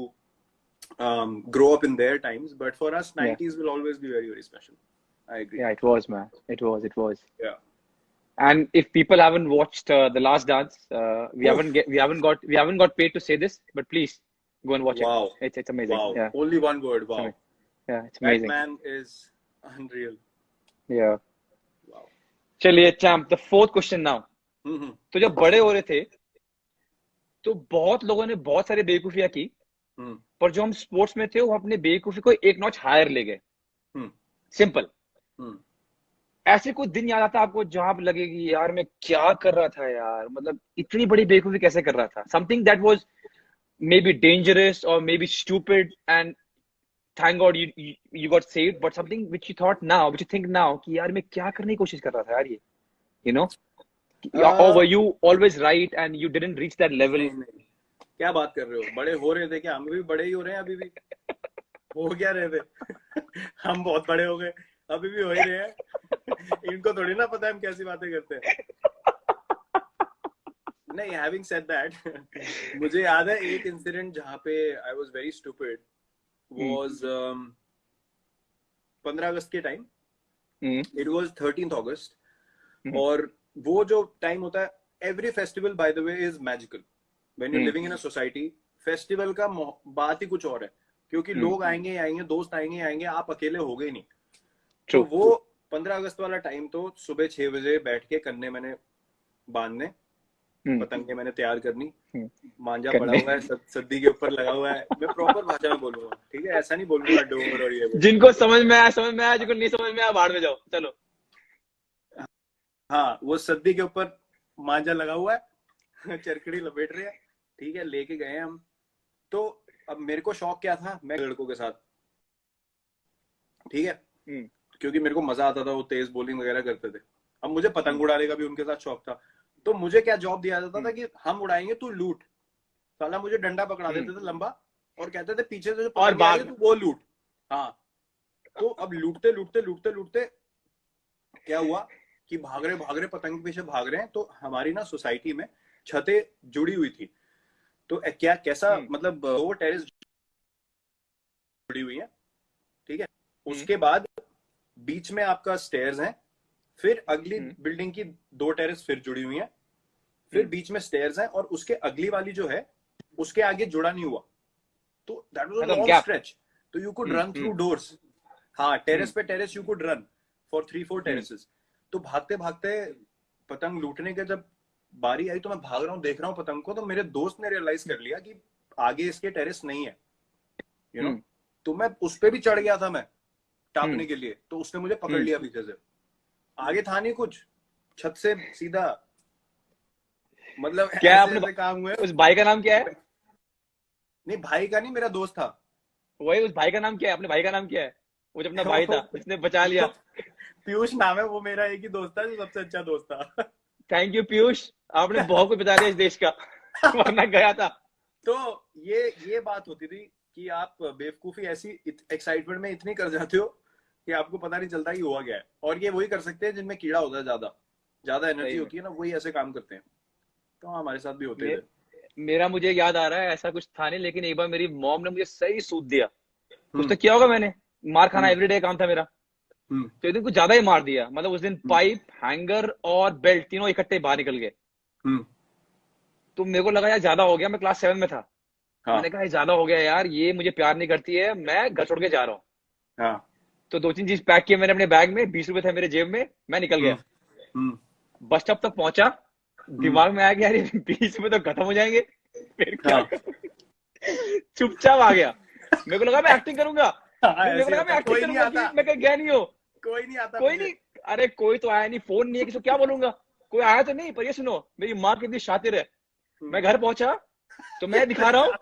grow up in their times. But for us, 90s will always be very, very special. I agree. Yeah, it was, man. It was. Yeah. And if people haven't watched The Last Dance, we haven't got paid to say this, but please go and watch it. It's amazing. Wow. Yeah. Only one word. Wow. Yeah, it's amazing. That man is unreal. Yeah. Wow. चलिए champ, the fourth question now. तो जब बड़े हो रहे थे, तो बहुत लोगों ने बहुत सारी बेवकूफियां की, पर जो हम स्पोर्ट्स में थे, वो अपने बेवकूफी को एक नॉच हायर ले गए. सिंपल. ऐसे कोई दिन याद आता है आपको जहां पे लगे कि यार मैं क्या कर रहा था यार, मतलब इतनी बड़ी बेवकूफी कैसे कर रहा था, something that was maybe dangerous और maybe stupid and thank God you got saved, but something which you thought now, which you think now कि यार मैं क्या करने की कोशिश कर रहा था यार ये, you know, or were you always right and you didn't reach that level? नहीं, क्या बात कर रहे हो, बड़े हो रहे थे क्या? हम भी बड़े ही हो रहे हैं अभी भी। हो क्या रहे थे? हम बहुत बड़े हो गए, अभी भी हो ही रहे हैं। इनको थोड़ी ना पता है हम कैसी बातें करते हैं। नहीं, हैविंग सेड दैट, मुझे याद है एक इंसिडेंट जहाँ पे I was very stupid, was 15 अगस्त के टाइम। इट वाज 13th अगस्त। और वो जो टाइम होता है, every festival by the way is magical when you living in a society. Festival का बात ही कुछ और है, क्योंकि लोग आएंगे आएंगे, दोस्त आएंगे आएंगे, आप अकेले हो गए नहीं। तो वो 15 अगस्त वाला टाइम तो सुबह 6 बजे बैठ के कन्ने मैंने बांधने, पतंगे मैंने तैयार करनी, मांझा पड़ा हुआ है, सद्दी के ऊपर लगा हुआ है। मैं प्रॉपर भाषा में बोलूंगा, ठीक है, ऐसा नहीं बोलूंगा डोर और ये। जिनको समझ में आया समझ में आया, जिनको नहीं समझ में आया बाहर में जाओ, चलो। हाँ, वो सद्दी के ऊपर मांझा लगा हुआ है, चरकड़ी लपेट रहे हैं, ठीक है, लेके गए हम। तो अब मेरे को शौक क्या था, मैं लड़कों के साथ, ठीक है, क्योंकि मेरे को मजा आता था, वो तेज बॉलिंग वगैरह करते थे। अब मुझे पतंग उड़ाने का भी उनके साथ शौक था। तो मुझे क्या जॉब दिया जाता था कि हम उड़ाएंगे, तू लूट। साला मुझे डंडा पकड़ा देते थे लंबा और कहते थे पीछे से जो पतंग आ रही है तू वो लूट। हाँ, तो अब लूटते लूटते लूटते लूटते क्या हुआ कि भाग रहे पतंग के पीछे भाग रहे हैं। तो हमारी ना सोसाइटी में छतें जुड़ी हुई थी। तो क्या कैसा मतलब वो टेरेस जुड़ी हुई है, ठीक है। उसके बाद बीच में आपका स्टेयर्स हैं, फिर अगली बिल्डिंग की 2 टेरेस फिर जुड़ी हुई हैं, फिर बीच में स्टेयर्स हैं, और उसके अगली वाली जो है उसके आगे जुड़ा नहीं हुआ। तो that was a long stretch, तो you could run through doors. हाँ, टेरेस पे terrace you could run for 3-4 terraces. तो भागते भागते पतंग लूटने के जब बारी आई, तो मैं भाग रहा हूँ, देख रहा हूँ पतंग को, तो मेरे दोस्त ने रियलाइज कर लिया कि आगे इसके टेरेस नहीं है, यू नो। तो मैं उस पे भी चढ़ गया था मैं टापने के लिए, तो उसने मुझे पकड़ लिया पीछे से। आगे था नहीं कुछ, छत से सीधा, मतलब क्या ऐसे ऐसे काम हुए। उस भाई का नाम क्या है? नहीं, भाई का नहीं, मेरा दोस्त था। वही, उस भाई का नाम क्या है? अपने भाई का नाम क्या है? वो जो अपना भाई था जिसने बचा लिया। पीयूष नाम है, वो मेरा एक ही दोस्त था जो सबसे अच्छा दोस्त था। थैंक यू पीयूष, आपने बहुत कुछ बचा दिया इस देश का, वरना गया था। तो ये बात होती थी कि आप बेवकूफी ऐसी एक्साइटमेंट में इतनी कर जाते हो कि आपको पता नहीं चलता कि हुआ क्या है। और ये वही कर सकते हैं जिनमें कीड़ा होता है, ज्यादा एनर्जी होती है ना, वही ऐसे काम करते हैं। तो हमारे साथ भी होते थे। मेरा मुझे याद आ रहा है, ऐसा कुछ था नहीं, लेकिन एक बार मेरी मॉम ने मुझे सही सूद दिया। कुछ तो किया होगा मैंने, मार खाना एवरीडे काम था मेरा। तो एक दिन कुछ ज्यादा ही मार दिया, मतलब उस दिन पाइप, हैंगर और बेल्ट तीनों इकट्ठे बाहर निकल गए। तो मेरे को लगा यार ज्यादा हो गया, मैं क्लास 7 में था। मैंने कहा ज्यादा हो गया यार, ये मुझे प्यार नहीं करती है, मैं घर छोड़ के जा रहा हूँ। तो 2-3 चीज पैक किए मैंने अपने बैग में, 20 रुपए थे मेरे जेब में, मैं निकल गया। बस स्टॉप तक पहुंचा, दिमाग में आया कि यार 20 रुपए तो खत्म हो जाएंगे, फिर क्या चुपचाप आ गया। मेरे को लगा मैं एक्टिंग करूंगा, मेरे को लगा मैं एक्टिंग करूंगा, मैं कहीं गया नहीं हो, कोई नहीं आता, कोई नहीं। अरे कोई तो आया नहीं, फोन नहीं है, किसी को क्या बोलूंगा, कोई आया तो नहीं। पर ये सुनो, मेरी माँ कितनी शातिर है। मैं घर पहुंचा तो मैं दिखा रहा हूँ,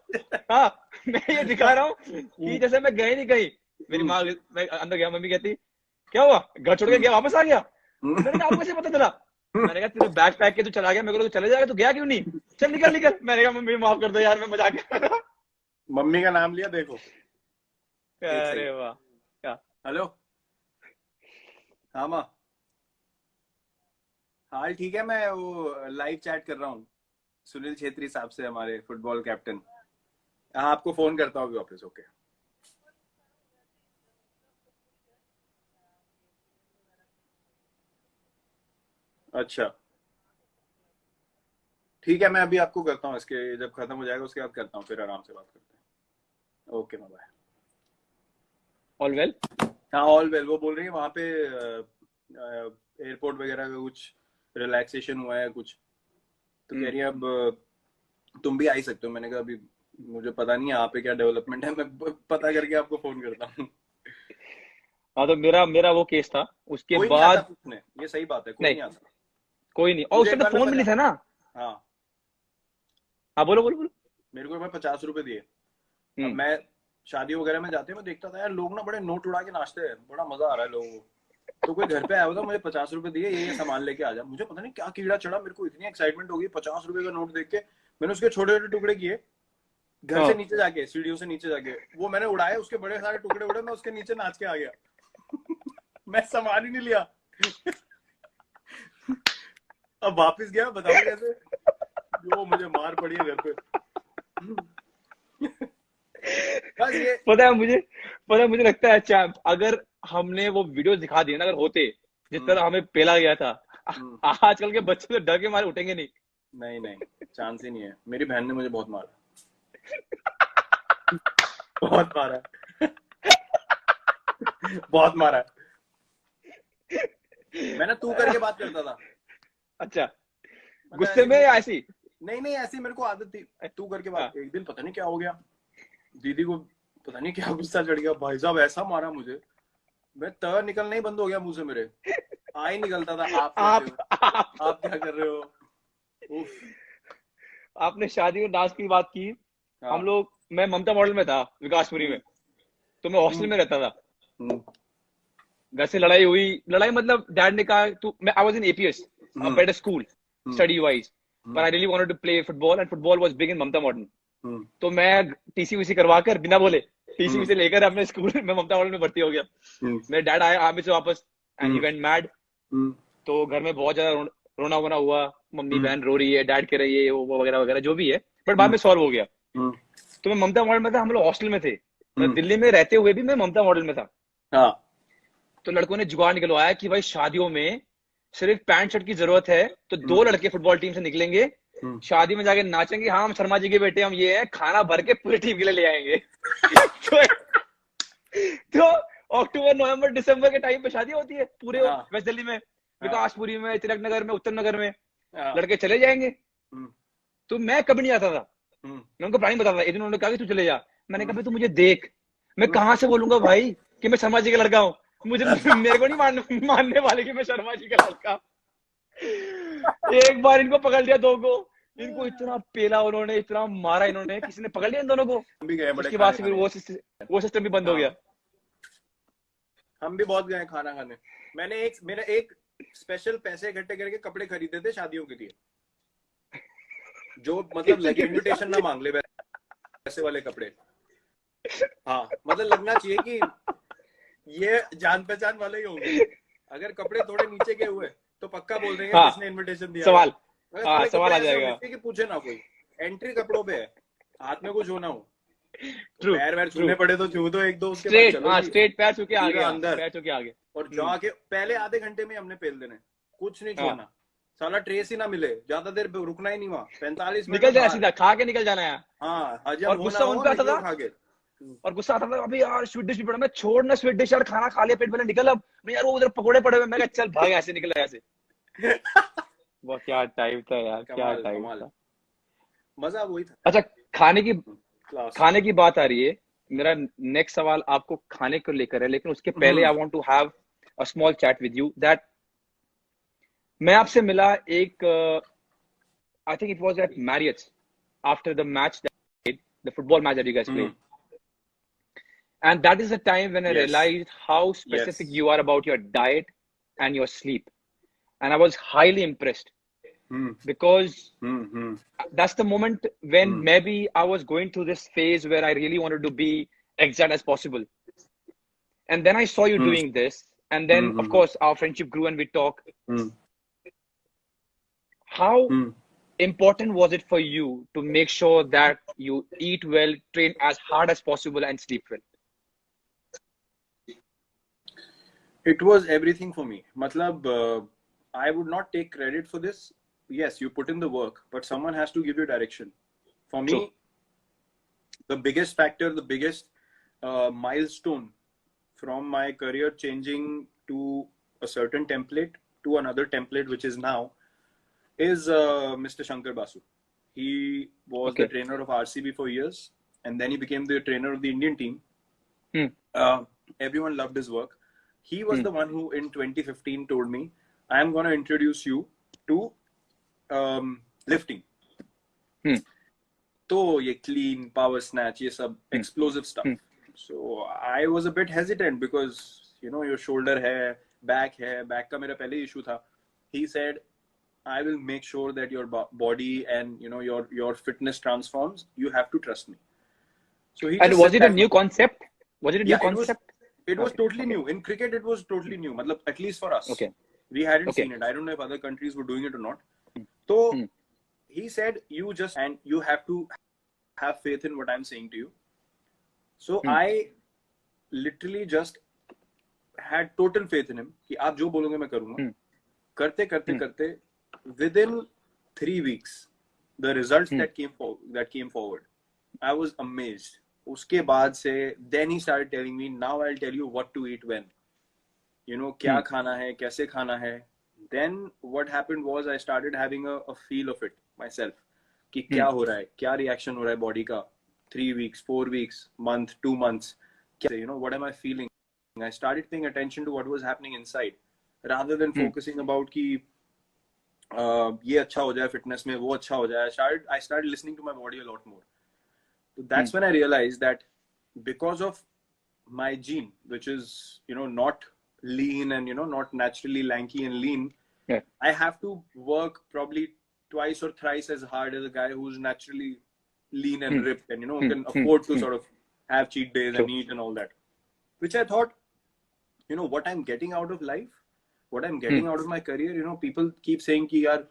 हाँ मैं ये दिखा रहा हूँ कि जैसे मैं गए नहीं कहीं। मेरी माँ, मैं अंदर गया, मम्मी कहती क्या हुआ, घर छोड़ के गया, वापस आ गया। मैंने कहा आपको कैसे पता चला? मैंने कहा तेरे बैग पैक के तू चला गया, मेरे को तो चले जाएगा, तू गया क्यों नहीं, चल निकल निकल। मैंने कहा मम्मी माफ कर दो यार, मैं मजाक कर रहा। मम्मी का नाम लिया, देखो। अरे वाह, क्या? हेलो, हाँ माँ, हाल ठीक है, मैं वो लाइव चैट कर रहा हूँ सुनील छेत्री साहब से, हमारे फुटबॉल कैप्टन। हाँ, आपको फोन करता हूँ वापस। ओके, अच्छा ठीक है, मैं अभी आपको करता हूँ, इसके जब खत्म हो जाएगा उसके बाद करता हूँ, फिर आराम से बात करते हैं। Okay, bye. All well? हाँ, ऑल वेल। वो बोल रही है वहां पे एयरपोर्ट वगैरह का कुछ रिलैक्सेशन हुआ है कुछ, तो कह रही है अब तुम भी आ ही सकते हो। मैंने कहा अभी मुझे पता नहीं है यहाँ पे क्या डेवलपमेंट है, मैं पता करके आपको फोन करता हूँ। हाँ तो मेरा वो केस था। उसके कोई नहीं आता बाद पूछने, ये सही बात है, कोई नहीं, नहीं आता। कोई नहीं। और मुझे उस एक टाइम बार तो ना फोन भी नहीं था ना। हाँ, हाँ बोलो बोलो बोलो। मेरे को मैं 50 रुपए दिए। अब हम्म। मैं शादियों वगैरह में जाते मैं देखता था यार, लोग ना बड़े नोट उड़ा के नाचते हैं, बड़ा मजा आ रहा है लोगों को। तो कोई घर पे आया होता, मुझे 50 रुपए दिए, ये सामान लेके आ जा। मुझे पता नहीं क्या कीड़ा चढ़ा, मेरे को इतनी एक्साइटमेंट हो गई 50 रुपए का नोट देख के। मैंने उसके छोटे छोटे टुकड़े किए, घर से हाँ नीचे जाके, सीढ़ियों से नीचे जाके वो मैंने उड़ाए, उसके बड़े सारे टुकड़े उड़े, मैं उसके नीचे नाच के आ गया। मैं सामान ही नहीं लिया। अब वापस गया, बताओ कैसे, जो मुझे मार पड़ी है घर पे। बस ये पता है मुझे लगता है चैंप, अगर हमने वो वीडियो दिखा दिए ना, अगर होते जिस तरह हमें पेला गया था, हम्म, आजकल के बच्चे तो डर के मारे उठेंगे नहीं। नहीं नहीं, चांस ही नहीं है। मेरी बहन ने मुझे बहुत मारा, बहुत मारा, बहुत मारा। मैं ना तू करके बात करता था, अच्छा, मतलब गुस्से ऐसी में या ऐसी? नहीं नहीं, ऐसी मेरे को आदत थी तू करके हाँ। बात। एक दिन पता नहीं क्या हो गया, दीदी को पता नहीं क्या गुस्सा चढ़ गया, भाई साहब ऐसा मारा मुझे, मैं त निकलना ही बंद हो गया मुंह से, मेरे आ ही निकलता था, आप कैसे हो, आप क्या कर रहे हो। उफ। आपने शादी में डांस की बात की। हाँ। हम लोग, मैं ममता मॉडल में था विकासपुरी में, तो मैं हॉस्टल हम्म, में रहता था। हम्म, घर से लड़ाई हुई, लड़ाई मतलब डैड ने कहा तू, मैं I was in APS, uh hmm, better school hmm, study wise, पर hmm, I really wanted to play football and football was big in Mamta modern. Hmm, तो मैं टीसी वीसी करवा कर बिना बोले टीसी हम्म, वीसी लेकर अपने स्कूल में ममता मॉडल में भर्ती हो गया। हम्म, मेरे डैड आए आर्मी से वापस and he hmm, went mad. Hmm, तो घर में बहुत ज्यादा रोना वोना हुआ, मम्मी हम्म, बहन रो रही है, डैड कह रही है वो वगैरह वगैरह जो भी है, बट बाद हम्म, में सॉल्व हो गया। हम्म, तो मैं ममता मॉडल में था, हम लोग हॉस्टल में थे, मतलब हम्म, दिल्ली में रहते हुए भी मैं ममता मॉडल में था। हाँ, तो लड़कों ने जुगाड़ निकलवाया कि भाई शादियों में सिर्फ पैंट शर्ट की जरूरत है, तो हम्म, 2 लड़के फुटबॉल टीम से निकलेंगे, हम्म, शादी में जाके नाचेंगे, हाँ हम शर्मा जी के बेटे, हम ये है, खाना भर के पूरी टीम के लिए ले आएंगे। तो, तो अक्टूबर नवंबर दिसंबर के टाइम पे शादी होती है पूरे हाँ, वेस्ट दिल्ली में, हाँ, विकासपुरी में, तिलक नगर में, उत्तर नगर में, हाँ, लड़के चले जाएंगे। हम्म, तो मैं कभी नहीं आता था, हम्म, मैं उनको प्लानिंग बताता था। एक दिन उन्होंने कहा कि तू चले जा। मैंने कहा हम्म, भाई तू मुझे देख, मैं कहाँ से बोलूंगा भाई कि मैं शर्मा जी का लड़का हूँ, मुझे मेरे को नहीं मानने वाले कि मैं शर्मा जी का लड़का। एक बार इनको पकड़ लिया, 2 को, इनको इतना पेला उन्होंने, इतना मारा इन्होंने, किसी ने पकड़ लिया इन दोनों को। हम भी गए बड़े उसके बाद खाने से फिर खाने। वो सिस्टम भी बंद हो गया। हाँ, हम भी बहुत गए खाना खाने। मेरा एक स्पेशल पैसे इकट्ठे करके कपड़े खरीदे थे शादियों के लिए, जो मतलब किसी लगे के भी इनविटेशन ना साथ। मांग ले, वैसे वाले कपड़े। हाँ, मतलब लगना चाहिए कि ये जान पहचान वाले ही होंगे। अगर कपड़े थोड़े नीचे के हुए तो पक्का बोल देंगे हाँ किसने इनविटेशन दिया था। सवाल, अगर हाँ थोड़े सवाल कपड़े आ ऐसे होने जाएगा। चाहिए कि पूछे ना कोई, एंट्री कपड़ों पे है, हाथ में कुछ होना हो, तो ट्रू पैर वैर ट्रू। छूने पड़े तो छू दो एक दो, उसके बाद स्ट्रेट, चलो हाँ जी स्ट्रेट पैर छू के आ सीधा गया, अंदर। पैर छू के आगे। और जाके पहले आधे घंटे में हमने पेल देने, कुछ नहीं हाँ, छोड़ना, साला ट्रेस ही ना मिले, ज्यादा देर रुकना ही नहीं वहां, 45 मिनट निकल में जाना बाहर। सीधा, खा के निकल जाना है। हाँ, हजम और हो ना गुस्सा उन हो पे आता निकलो था, खा के। और गुस्सा आता था, अभी यार स्वीट डिश भी पड़ा, मैं छोड़ ना स्वीट डिश यार, खाना खा लिया पेट भले, निकल अब नहीं यार, वो उधर पकोड़े पड़े हुए, मैं कहा चल भाग ऐसे, निकल ऐसे। वो क्या टाइम था यार, क्या कमाल टाइम कमाल, था। मजा वही था अच्छा, यार। खाने की क्लास। खाने की बात आ रही है, मेरा नेक्स्ट सवाल आपको खाने को लेकर है, लेकिन उसके पहले I want to have a small chat with you that, मैं आपसे मिला एक, I think it was at Marriott's after the match, the football match that you guys played, and that is the time when I yes, realized how yes, specific you are about your diet and your sleep, and I was highly impressed because that's the moment when maybe I was going through this phase where I really wanted to be exact as possible. And then I saw you doing this. And then, of course, our friendship grew and we talk. How important was it for you to make sure that you eat well, train as hard as possible, and sleep well? It was everything for me. Matlab, I would not take credit for this. Yes, you put in the work, but someone has to give you direction. For me, True. the biggest factor, the biggest milestone from my career changing to a certain template to another template, which is now, is Mr. Shankar Basu. He was the Okay. trainer of RCB for years, and then he became the trainer of the Indian team. Hmm. Everyone loved his work. he was the one who in 2015 told me, I am going to introduce you to lifting. So ye clean, power snatch, ye sab explosive stuff. So I was a bit hesitant because, you know, your shoulder hai, back ka mera pehle issue tha. He said, I will make sure that your body and, you know, your fitness transforms. You have to trust me. So he and just was said it a that new concept? Was it a new yeah, concept? it was totally new. In cricket, it was totally new. Matlab, at least for us. Okay. We hadn't Okay. seen it. I don't know if other countries were doing it or not. So he said, you have to have faith in what I'm saying to you. So I literally just had total faith in him कि आप जो बोलोगे मैं करूँगा. करते within 3 weeks the results that came forward, I was amazed. उसके बाद से then he started telling me, now I'll tell you what to eat when, you know, क्या खाना है, कैसे खाना है. Then what happened was I started having a feel of it myself कि क्या हो रहा है, क्या reaction हो रहा है body का, 3 weeks, 4 weeks, month, 2 months, you know, what am I feeling. I started paying attention to what was happening inside rather than focusing about कि ये अच्छा हो जाए fitness में, वो अच्छा हो जाए. I started listening to my body a lot more. So that's when I realized that because of my gene, which is, you know, not lean and, you know, not naturally lanky and lean, I have to work probably twice or thrice as hard as a guy who's naturally lean and ripped and, you know, can afford to sort of have cheat days and eat and all that. Which I thought, you know, what I'm getting out of life, what I'm getting out of my career, you know, people keep saying ki yaar,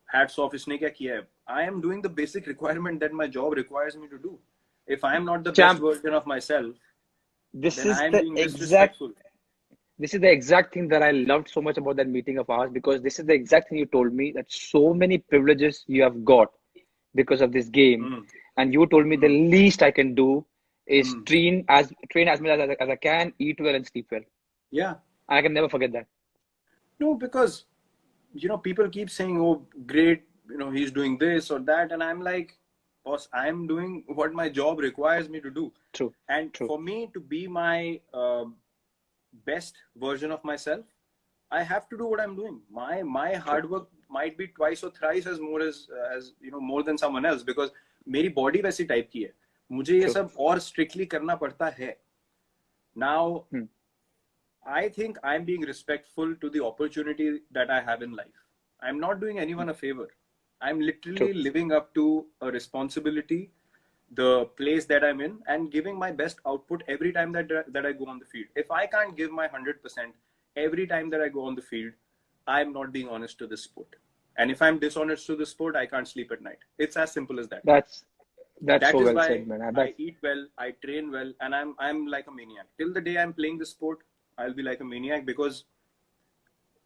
hats off, isne kya kiya hai. I am doing the basic requirement that my job requires me to do. If I am not the best version of myself, then I am being disrespectful. This is the exact thing that I loved so much about that meeting of ours, because this is the exact thing you told me, that so many privileges you have got because of this game. And you told me the least I can do is train as much as I can, eat well and sleep well. Yeah. I can never forget that. No, because, you know, people keep saying, oh, great, you know, he's doing this or that. And I'm like, boss, I'm doing what my job requires me to do. True. And for me to be my best version of myself, I have to do what I'm doing. My hard work might be twice or thrice as more as you know, more than someone else, because मेरी body वैसी type की है. मुझे ये सब और strictly करना पड़ता है. Now, I think I'm being respectful to the opportunity that I have in life. I'm not doing anyone a favor. I'm literally living up to a responsibility, the place that I'm in, and giving my best output every time that I go on the field. If I can't give my 100% every time that I go on the field, I'm not being honest to this sport. And if I'm dishonest to the sport, I can't sleep at night. It's as simple as that. That so well said, man. I eat well, I train well, and I'm like a maniac. Till the day I'm playing this sport, I'll be like a maniac, because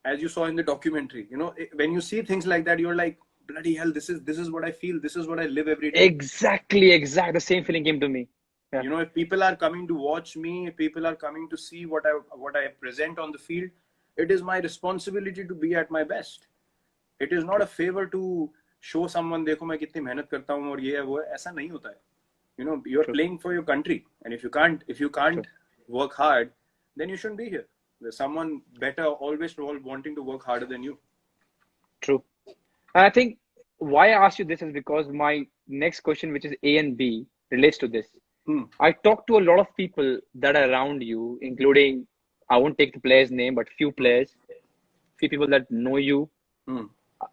as you saw in the documentary, you know, when you see things like that, you're like, bloody hell, this is what I feel. This is what I live every day. Exactly. The same feeling came to me. Yeah. You know, if people are coming to watch me, if people are coming to see what I present on the field, it is my responsibility to be at my best. It is not a favor to show someone, देखो मैं कितनी मेहनत करता हूँ और ये है वो है. ऐसा नहीं होता है. You know, you're playing for your country, and if you can't work hard, then you shouldn't be here. There's someone better always wanting to work harder than you. True. And I think why I asked you this is because my next question, which is A and B, relates to this. I talk to a lot of people that are around you, including, I won't take the player's name, but few players, few people that know you.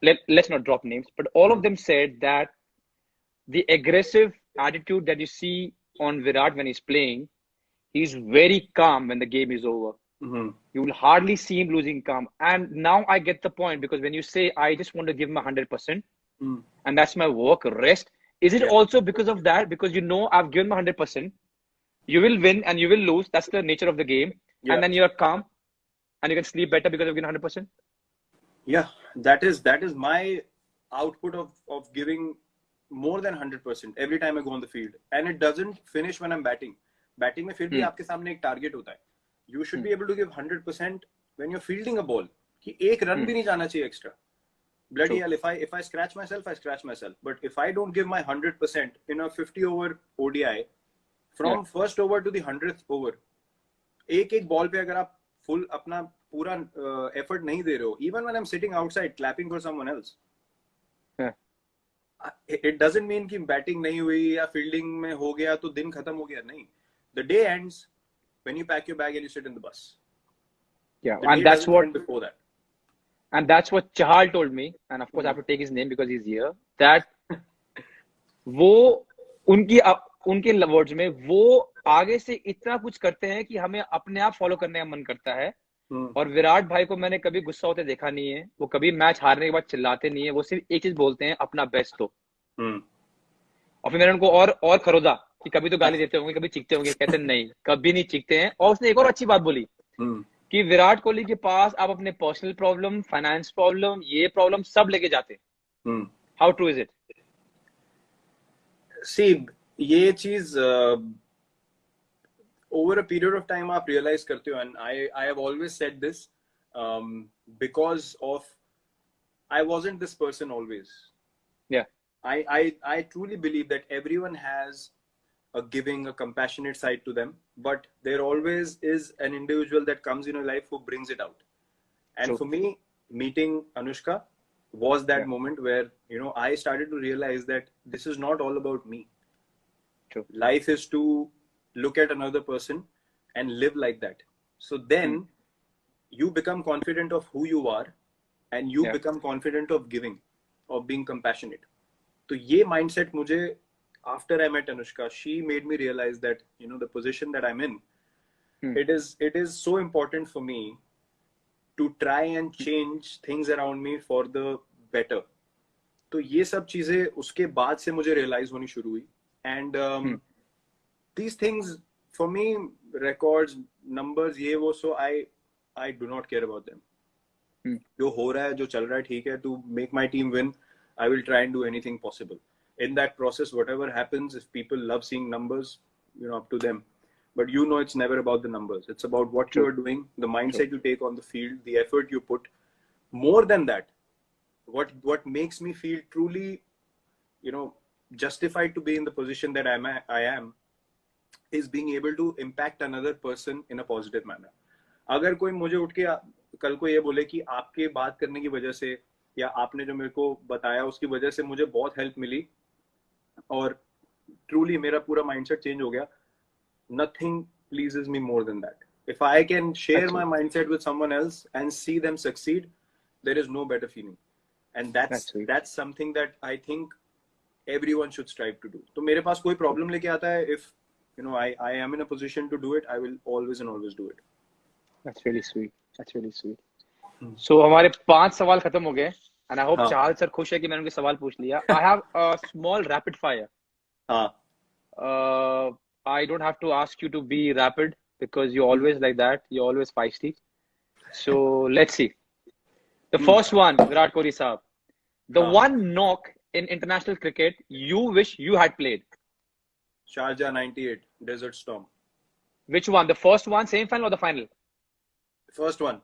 Let's not drop names, but all of them said that the aggressive attitude that you see on Virat when he's playing, he's very calm when the game is over. You will hardly see him losing calm. And now I get the point, because when you say, I just want to give him 100%, and that's my work, rest, is it also because of that? Because you know, I've given my 100%, you will win and you will lose. That's the nature of the game. And then you're calm and you can sleep better because you've given 100%. Yeah, that is my output of giving more than 100% every time I go on the field. And it doesn't finish when I'm batting. Batting में फिर भी आपके सामने एक target होता है. You should be able to give 100% when you're fielding a ball. कि एक run भी नहीं जाना चाहिए extra. Bloody hell, if I scratch myself, I scratch myself. But if I don't give my 100% in a 50-over ODI, from first over to the 100th over, एक ball पे अगर आप full अपना पूरा effort नहीं दे रहे हो, even when I'm sitting outside clapping for someone else, Yeah. it doesn't mean कि बैटिंग नहीं हुई या फील्डिंग में हो गया तो दिन खत्म हो गया. नहीं, the day ends when you pack your bag and you sit in the bus. Yeah, The and day that's doesn't what end before that. and that's what Chahal told me, and of course I have to take his name because he's here. That वो उनके words में वो आगे से इतना कुछ करते हैं कि हमें अपने आप फॉलो करने का मन करता है. और विराट भाई को मैंने कभी गुस्सा होते देखा नहीं है. वो कभी मैच हारने के बाद चिल्लाते नहीं है. वो सिर्फ एक चीज बोलते हैं, अपना बेस्ट दो. और फिर मैंने उनको और खरोदा कि कभी तो गाली देते होंगे, कभी चीखते होंगे. कहते नहीं, कभी नहीं चीखते हैं. और उसने एक और अच्छी बात बोली कि विराट कोहली के पास आप अपने पर्सनल प्रॉब्लम, फाइनेंस प्रॉब्लम, ये प्रॉब्लम सब लेके जाते हैं. How true is it? See, ये चीज over a period of time आप realize करते हो, and I have always said this because of I wasn't this person always. Yeah. I truly believe that everyone has a giving, a compassionate side to them, but there always is an individual that comes in your life who brings it out. And True. for me, meeting Anushka was that moment where, you know, I started to realize that this is not all about me. True. Life is to look at another person and live like that. So then you become confident of who you are, and you become confident of giving, of being compassionate. So ये mindset मुझे, after I met Anushka, she made me realize that, you know, the position that I'm in, it is so important for me to try and change things around me for the better. तो ये सब चीजें उसके बाद से मुझे realize होनी शुरू हुई. And these things for me, records, numbers, ये वो, so I do not care about them. जो हो रहा है, जो चल रहा है, ठीक है. To make my team win, I will try and do anything possible. In that process, whatever happens, if people love seeing numbers, you know, up to them. But you know, it's never about the numbers. It's about what you are doing, the mindset you take on the field, the effort you put. More than that, what makes me feel truly, you know, justified to be in the position that I am is being able to impact another person in a positive manner. अगर कोई मुझे उठ के कल को ये बोले कि आपके बात करने की वजह से या आपने जो मेरे को बताया उसकी वजह से मुझे बहुत हेल्प मिली और ट्रूली मेरा पूरा माइंडसेट चेंज हो गया, nothing pleases me more than that. If I can share my mindset with someone else and see them succeed, there is no better feeling. And that's something that I think everyone should strive to do. तो मेरे पास कोई problem लेके आता है, if you know I am in a position to do it, I will always and always do it. That's really sweet. That's really sweet. So हमारे 5 सवाल खत्म हो गए, and I hope Chahal sir खुश है कि मैंने उनके सवाल पूछ लिया. I have a small rapid fire. I don't have to ask you to be rapid because you're always like that. You're always feisty. So let's see. The first one, Virat Kohli saab. The one knock in international cricket you wish you had played. Sharjah 98, Desert Storm. Which one? The first one, same final or the final? First one.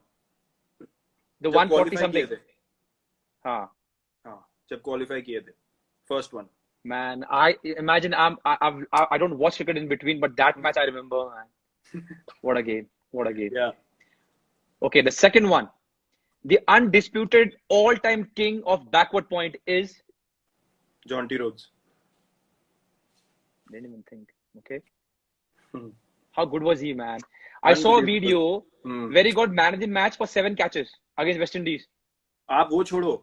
The 140 something. हाँ. जब qualify किए थे. First one. Man, I imagine I don't watch cricket in between, but that match I remember, man. What a game. What a game. Yeah. Okay, the second one. The undisputed all-time king of backward point is? John T. Rhodes. Didn't even think. Okay. How good was he, man? I saw a video where he got man of the match for 7 catches against West Indies. आप वो छोड़ो.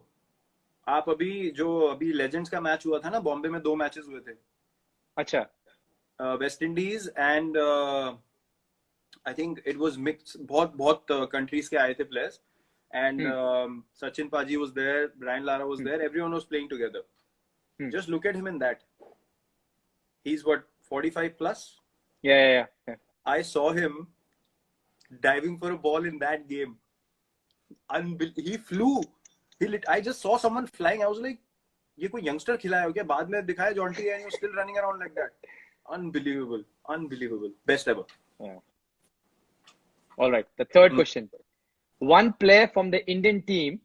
आप अभी legends का match हुआ था ना, बॉम्बे में 2 मैचेस हुए थे. अच्छा. West Indies and I think it was mix. बहुत कंट्रीज के आए थे प्लेयर्स, एंड सचिन पाजी was there, Brian Lara was there, everyone was playing together. Just look at him in that. He's what, 45 plus? Yeah. I saw him diving for a ball in that game. He flew. I just saw someone flying. I was like, ये कोई youngster खिलाया हो क्या? बाद में दिखाया John T. and you're still running around like that. Unbelievable. Best ever. Yeah. All right. The third question. One player from the Indian team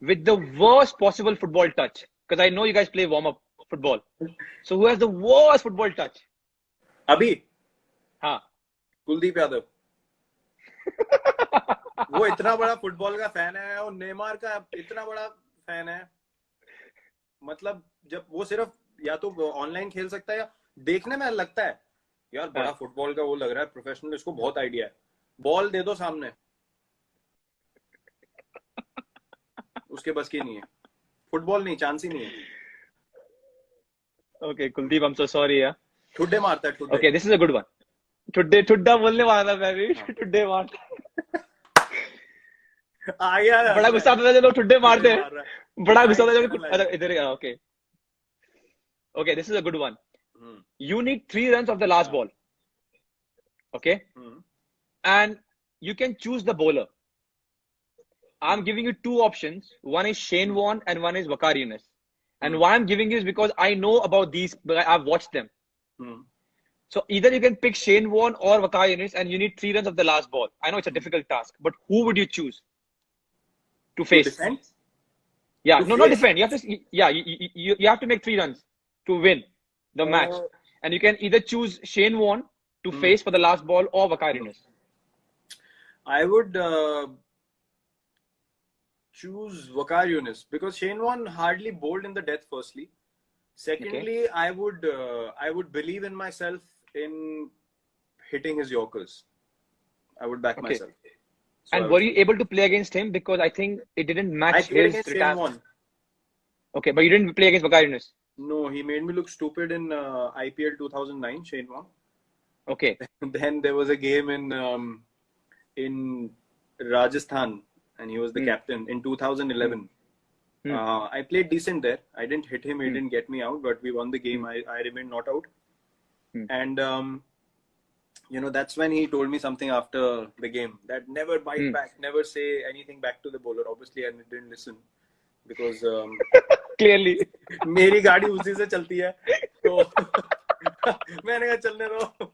with the worst possible football touch. Because I know you guys play warm-up football. So who has the worst football touch? Abhi? हाँ. Kuldeep Yadav. वो इतना बड़ा football का fan है और Neymar का इतना बड़ा फैन है, मतलब जब वो सिर्फ या तो ऑनलाइन खेल सकता है या देखने में लगता है यार बड़ा फुटबॉल का वो लग रहा है प्रोफेशनल, इसको बहुत आइडिया है, बॉल दे दो सामने, उसके बस की नहीं है, फुटबॉल नहीं, चांस ही नहीं है। Okay, Kuldeep, I'm so sorry, yeah. ठुड्डे मारता है, ठुड्डे। Okay, this is a good one. ठुड्डा बोलने वाला था मैं भी, ठुड्डे मारता। आ गया, बड़ा गुस्सा आता था जब लोग ठुड्डे मारते हैं, बड़ा गुस्सा आता था जब इधर okay. Okay, this is a good one. You need 3 runs of the last ball. Okay? And you can choose the bowler. I'm giving you 2 options. One is Shane Warne and one is Waqar Younis. And why I'm giving you is because I know about these, I've watched them. So either you can pick Shane Warne or Waqar Younis and you need 3 runs of the last ball. I know it's a difficult task, but who would you choose to face? To defend? Yeah, to no, face? not defend. You have to, yeah, you have to make 3 runs to win the match. And you can either choose Shane Warne to face for the last ball or Waqar Younis. I would choose Waqar Younis because Shane Warne hardly bowled in the death. Firstly, secondly, I would believe in myself in hitting his Yorkers. I would back myself. So and were you able to play against him? Because I think it didn't match I played his against Shane retirement. Warne. Okay, but you didn't play against Waqar Younis. No, he made me look stupid in IPL 2009, Shane Warne. Okay. Then there was a game in Rajasthan, and he was the captain in 2011. I played decent there. I didn't hit him. He didn't get me out, but we won the game. I remained not out. And you know, that's when he told me something after the game that never bite back, never say anything back to the bowler. Obviously, I didn't listen because Clearly. मेरी गाड़ी उसी से चलती है, तो मैंने कहा चलने दो.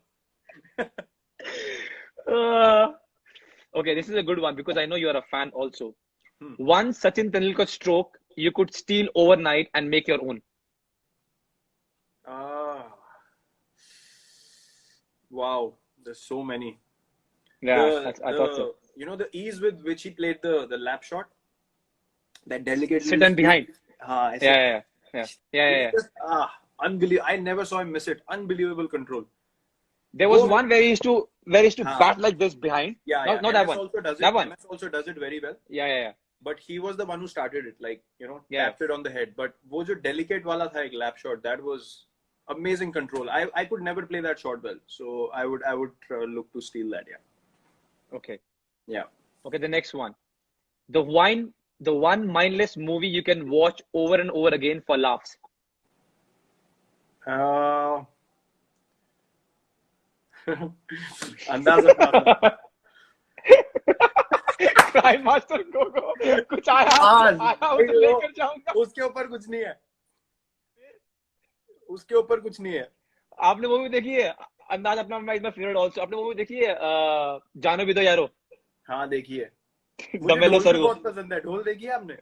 Okay, this is a good one because I know you are a fan also. One Sachin Tendulkar stroke you could steal overnight and make your own. Wow, there's so many. Yeah, I thought so. You know the ease with which he played the lap shot, that delicate sit and behind. Yeah. Just, unbelievable. I never saw him miss it. Unbelievable control. There was one where he used to bat like this behind. Yeah. Not that one. Also does it. That one. MS also does it very well. Yeah. But he was the one who started it, like, you know, tapped it on the head. But wo jo delicate wala tha, ek lap shot, that was amazing control. I could never play that shot well, so I would look to steal that. Okay. Yeah. Okay, the next one. The one mindless movie you can watch over and over again for laughs. Andaz Apna. Crime Master go. कुछ आया उसे लेकर जाऊंगा. उसके ऊपर कुछ नहीं है. उसके ऊपर कुछ नहीं है. आपने मूवी देखी है? अंदाज अपना माय फेवरेट आल्सो. आपने मूवी देखी है जानो भी दो यारो? हाँ देखी है. मुझे ढोल बहुत पसंद है. ढोल देखी है आपने?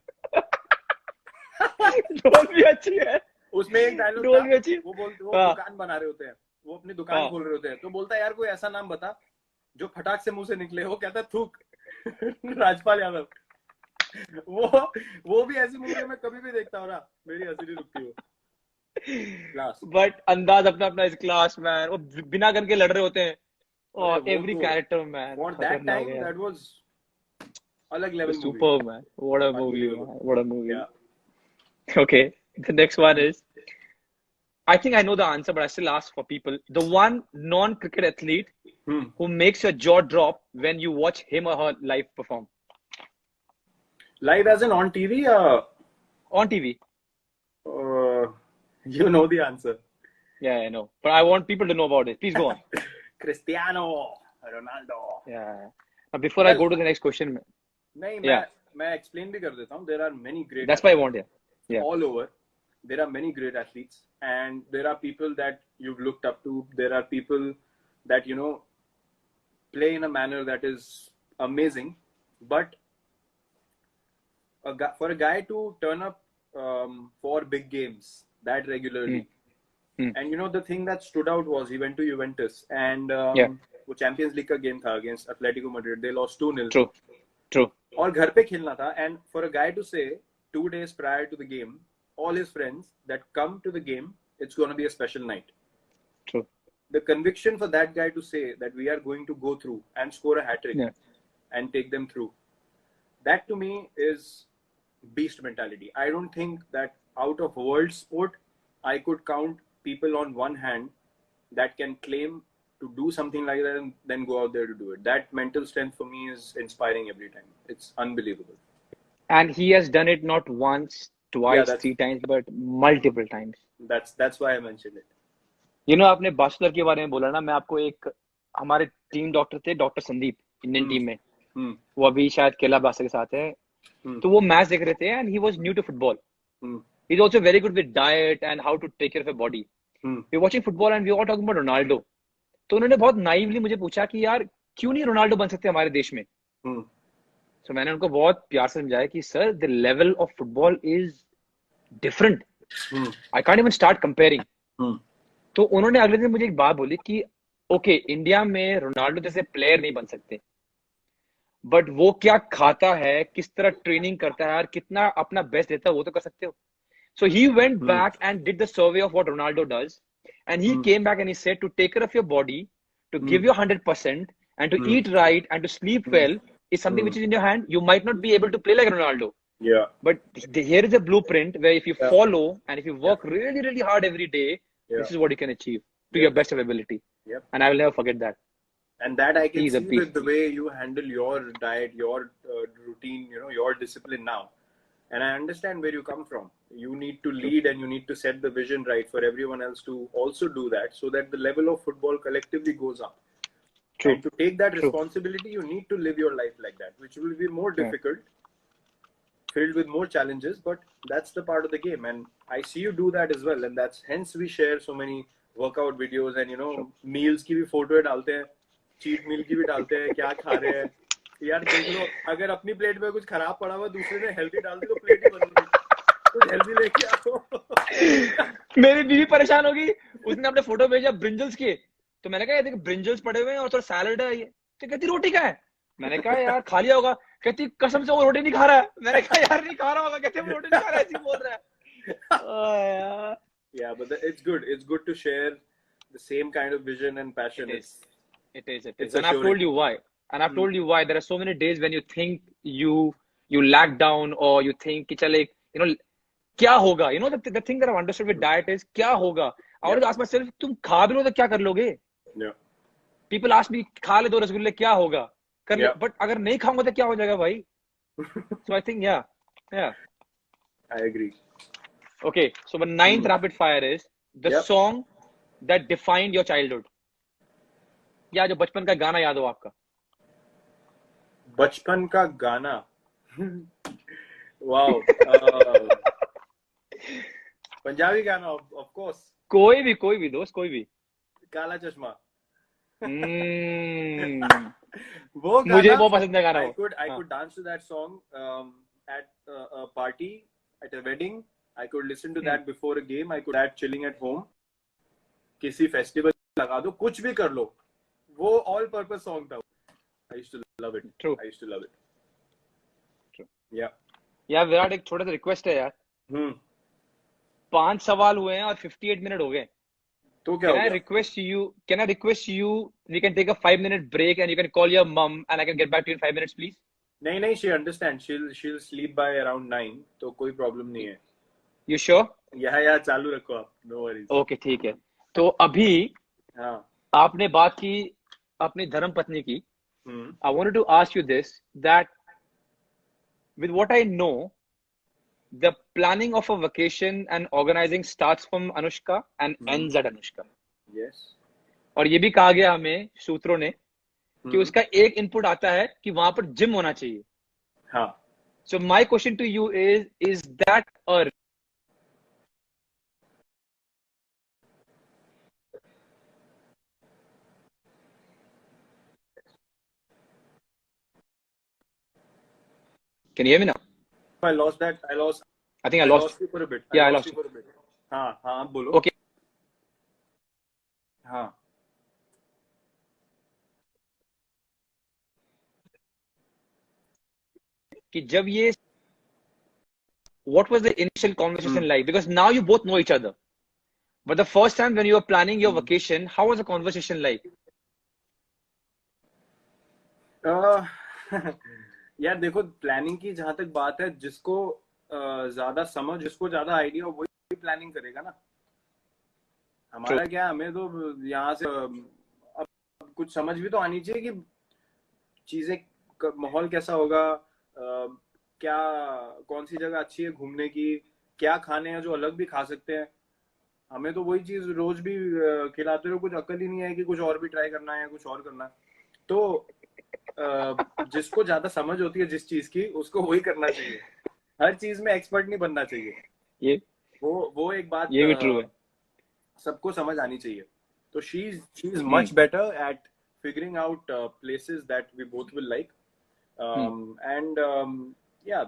ढोल भी अच्छी है. उसमें एक डायलॉग ढोल भी अच्छी. वो दुकान बना रहे होते हैं. वो अपनी दुकान खोल रहे होते हैं. तो बोलता है यार कोई ऐसा नाम बता जो फटाक से मुंह से निकले. वो कहता है थूक. राजपाल यादव. वो भी ऐसी मूवी में कभी भी देखता हूँ ना, मेरी हंसी नहीं रुकती. वो बट अंदाज अपना इस क्लास मैन. वो बिना गन के लड़ रहे होते हैं. और every character man. For that time, that was अलग level movie. Super man. What a movie. Yeah. Okay. The next one is, I think I know the answer, but I still ask for people. The one non-cricket athlete who makes your jaw drop when you watch him or her live perform. Live as in on TV? On TV. You know the answer. Yeah, I know. But I want people to know about it. Please go on. Cristiano Ronaldo. Yeah. Now, before I go to the next question. मैं explain भी कर देता हूँ. There are many great. That's why I want it. Yeah. All over. There are many great athletes, and there are people that you've looked up to. There are people that, you know, play in a manner that is amazing. But for a guy to turn up for big games that regularly, and you know, the thing that stood out was he went to Juventus, and वो Champions League का game था against Atletico Madrid, they lost 2-0. True. और घर पे खेलना था, and for a guy to say 2 days prior to the game, all his friends that come to the game, it's going to be a special night. True. The conviction for that guy to say that we are going to go through and score a hat-trick and take them through, that to me is beast mentality. I don't think that out of world sport I could count people on one hand that can claim to do something like that and then go out there to do it. That mental strength for me is inspiring every time. It's unbelievable. And he has done it not once, twice, 3 times, but multiple times. That's why I mentioned it. You know, आपने bastard के बारे में बोला ना, मैं आपको एक, हमारे टीम डॉक्टर थे, डॉक्टर संदीप, इंडियन टीम में, वो अभी शायद केला बास्टर के साथ है, तो वो मैच देख रहे थे, and he was new to football. He's also very good with diet and how to take care of a body. We're watching football and we were all talking about Ronaldo. तो उन्होंने बहुत नाइवली मुझे पूछा कि यार क्यों नहीं रोनाल्डो बन सकते हमारे देश में. So मैंने उनको बहुत प्यार से समझाया कि sir, the level of football is different. I can't even start comparing. तो उन्होंने अगले दिन मुझे एक बात बोली कि ओके, इंडिया में रोनाल्डो जैसे प्लेयर नहीं बन सकते, बट वो क्या खाता है, किस तरह ट्रेनिंग करता है और कितना अपना बेस्ट देता है, वो तो कर सकते हो. So he went back and did the survey of what Ronaldo does, and he came back and he said to take care of your body, to give your 100%, and to eat right and to sleep well is something which is in your hand. You might not be able to play like Ronaldo. Yeah. But here is a blueprint where if you follow and if you work really, really hard every day, this is what you can achieve to your best of ability. Yep. And I will never forget that. And that I can He's see with the way you handle your diet, your routine, you know, your discipline now. And I understand where you come from. You need to lead and you need to set the vision right for everyone else to also do that, so that the level of football collectively goes up. True. And to take that responsibility, you need to live your life like that, which will be more difficult, filled with more challenges, but that's the part of the game. And I see you do that as well. And that's hence we share so many workout videos and, you know, meals की भी photo डालते हैं, cheat meal की भी डालते हैं, क्या खा रहे हैं. यार देख लो, अगर अपनी प्लेट में कुछ खराब पड़ा हुआ दूसरे ने हेल्दी डाल दी तो प्लेट ही बदल गई. कुछ हेल्दी लेके आओ. मेरी बीवी परेशान होगी, उसने अपने फोटो भेजा ब्रिंजल्स के, तो मैंने कहा ये देख ब्रिंजल्स पड़े हुए हैं और थोड़ा सैलड है, ये तो कहती रोटी का है. मैंने कहा यार खा लिया होगा, कहती कसम से वो रोटी नहीं खा रहा है. मैंने कहा यार नहीं खा रहा होगा, कहती वो रोटी नहीं खा रहा है, ऐसे बोल रहा है. Yeah, but it's good to share the same kind of vision and passion. It is. And I've told you why. And I've told you why. There are so many days when you think you lag down, or you think कि चले, you know, क्या होगा? You know, the thing that I've understood with diet is क्या होगा? I always ask myself, तुम खा भी लो तो क्या कर लोगे? Yeah. People ask me, खा ले 2 रसगुल्ले क्या होगा? कर ले, but अगर नहीं खाऊंगा तो क्या हो जाएगा भाई? So I think yeah. I agree. Okay, so the 9th rapid fire is the song that defined your childhood. या जो बचपन का गाना याद हो आपका? बचपन का गाना. Wow. पंजाबी गाना, of course. कोई भी दोस्त, कोई भी. काला चश्मा. वो मुझे बहुत पसंद है गाना. I could dance to that song at a party, at a wedding. I could listen to that before a game. I could at chilling at home. किसी फेस्टिवल लगा दो, कुछ भी कर लो, वो all purpose song था. I used to love it. True. I used to love it. True. Yeah. यार विराट, एक छोटा सा रिक्वेस्ट है यार. 5 सवाल हुए हैं और 58 मिनट हो गए. तो क्या? Can I request you? We can take a 5-minute break and you can call your mom and I can get back to you in 5 minutes, please. नहीं, she understands. She'll sleep by around 9. तो कोई problem नहीं है. You sure? Yeah, चालू रखो आप. No worries. Okay, ठीक है. तो अभी आपने बात की अपनी धर्मपत्नी की. I wanted to ask you this, that with what I know, the planning of a vacation and organizing starts from Anushka and ends at Anushka. Yes. और ये भी कहा गया हमें सूत्रों ने कि उसका एक इनपुट आता है कि वहां पर जिम होना चाहिए. हाँ. So my question to you is that a Can you hear me now? I lost that. I think I lost you for a bit. Yeah, I lost you for a bit. हाँ, बोलो. Okay. हाँ. कि जब ये what was the initial conversation like? Because now you both know each other. But the first time when you were planning your vacation, how was the conversation like? यार देखो, planning की जहां तक बात है, जिसको ज्यादा समझ, जिसको ज्यादा आइडिया हो, वही प्लानिंग करेगा ना. हमारा क्या, हमें तो यहाँ से अब कुछ समझ भी तो आनी चाहिए कि चीजें, माहौल कैसा होगा, क्या, कौन सी जगह अच्छी है घूमने की, क्या खाने हैं जो अलग भी खा सकते हैं. हमें तो वही चीज रोज भी खिलाते रहो, कुछ अक्ल ही नहीं है कि कुछ और भी ट्राई करना है, कुछ और करना है. तो जिसको ज्यादा समझ होती है जिस चीज की, उसको वही करना चाहिए. हर चीज में एक्सपर्ट नहीं बनना चाहिए. ये वो एक बात ये भी ट्रू है. सबको समझ आनी चाहिए. तो she is much better at figuring out places that we both will like, and yeah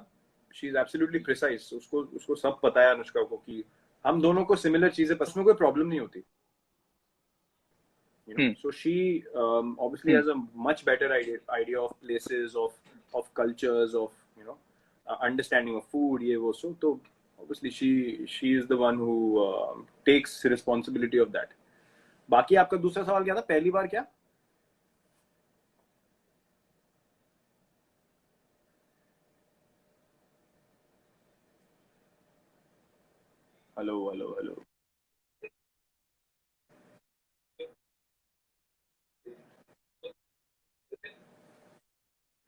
she is absolutely precise. उसको सब पता है अनुष्का को कि हम दोनों को सिमिलर चीजें पसंद, में कोई प्रॉब्लम नहीं होती. So she obviously has a much better idea of places, of cultures, of understanding of food, ye wo. So obviously she is the one who takes responsibility of that. बाकी आपका दूसरा सवाल क्या था? पहली बार क्या? हेलो.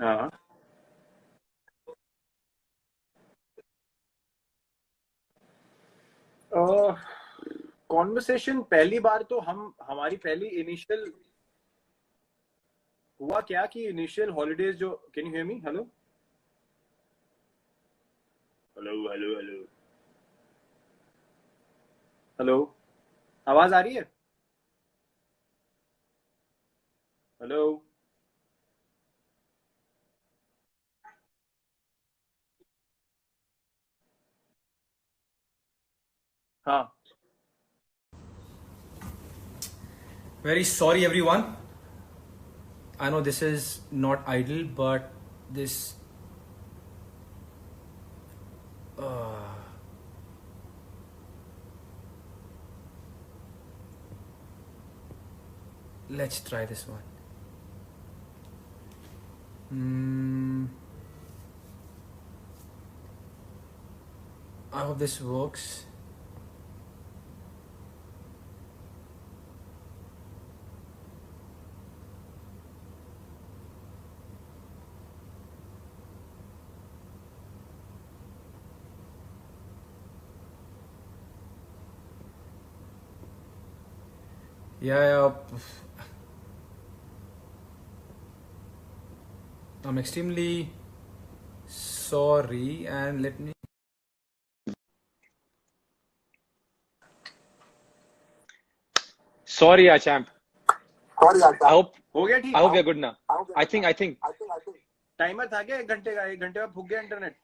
हाँ. कॉन्वर्सेशन पहली बार तो हमारी पहली इनिशियल हुआ क्या कि इनिशियल हॉलीडेज जो, can you hear me? Hello. आवाज आ रही है? हेलो. हाँ. Very sorry, everyone. I know this is not ideal, but this. Let's try this one. I hope this works. Yeah. I'm extremely sorry, and let me. Sorry, champ. I hope हो गया ठीक. I hope you're good now. I think timer था क्या 1 घंटे का? 1 घंटे में फूक गया इंटरनेट.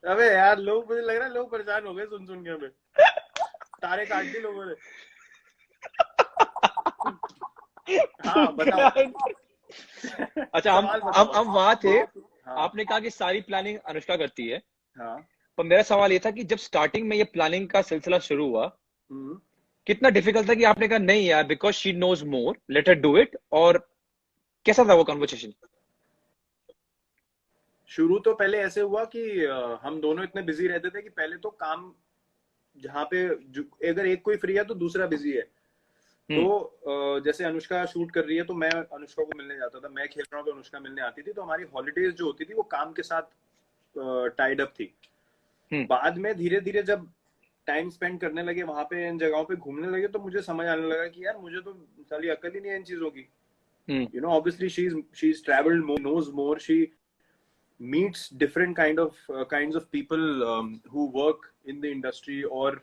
अबे यार, लोग, मुझे लग रहा है लोग परेशान हो गए सुन के. हमें तारे काट दी लोगों ने. हाँ बताओ. अच्छा, हम वहां थे. आपने कहा कि सारी प्लानिंग अनुष्का करती है. हाँ. पर मेरा सवाल ये था कि जब स्टार्टिंग में ये प्लानिंग का सिलसिला शुरू हुआ, कितना डिफिकल्ट था कि आपने कहा नहीं यार, because she knows more, let her do it, और कैसा था वो कन्वर्सेशन? शुरू तो पहले ऐसे हुआ कि हम दोनों इतने बिजी रहते थे कि पहले तो काम, जहाँ पे अगर एक कोई फ्री है तो दूसरा बिजी है. तो जैसे अनुष्का शूट कर रही है तो मैं अनुष्का को मिलने जाता था, मैं खेल रहा हूँ तो अनुष्का मिलने आती थी. तो हमारी हॉलीडेज जो होती थी वो काम के साथ टाइड अप थी. बाद में धीरे धीरे जब टाइम स्पेंड करने लगे वहां पे, इन जगहों पे घूमने लगे, तो मुझे समझ आने लगा कि यार मुझे तो साली अकल ही नहीं है इन चीजों की. Obviously she's traveled more, knows more, she meets different kinds of people who work in the industry, or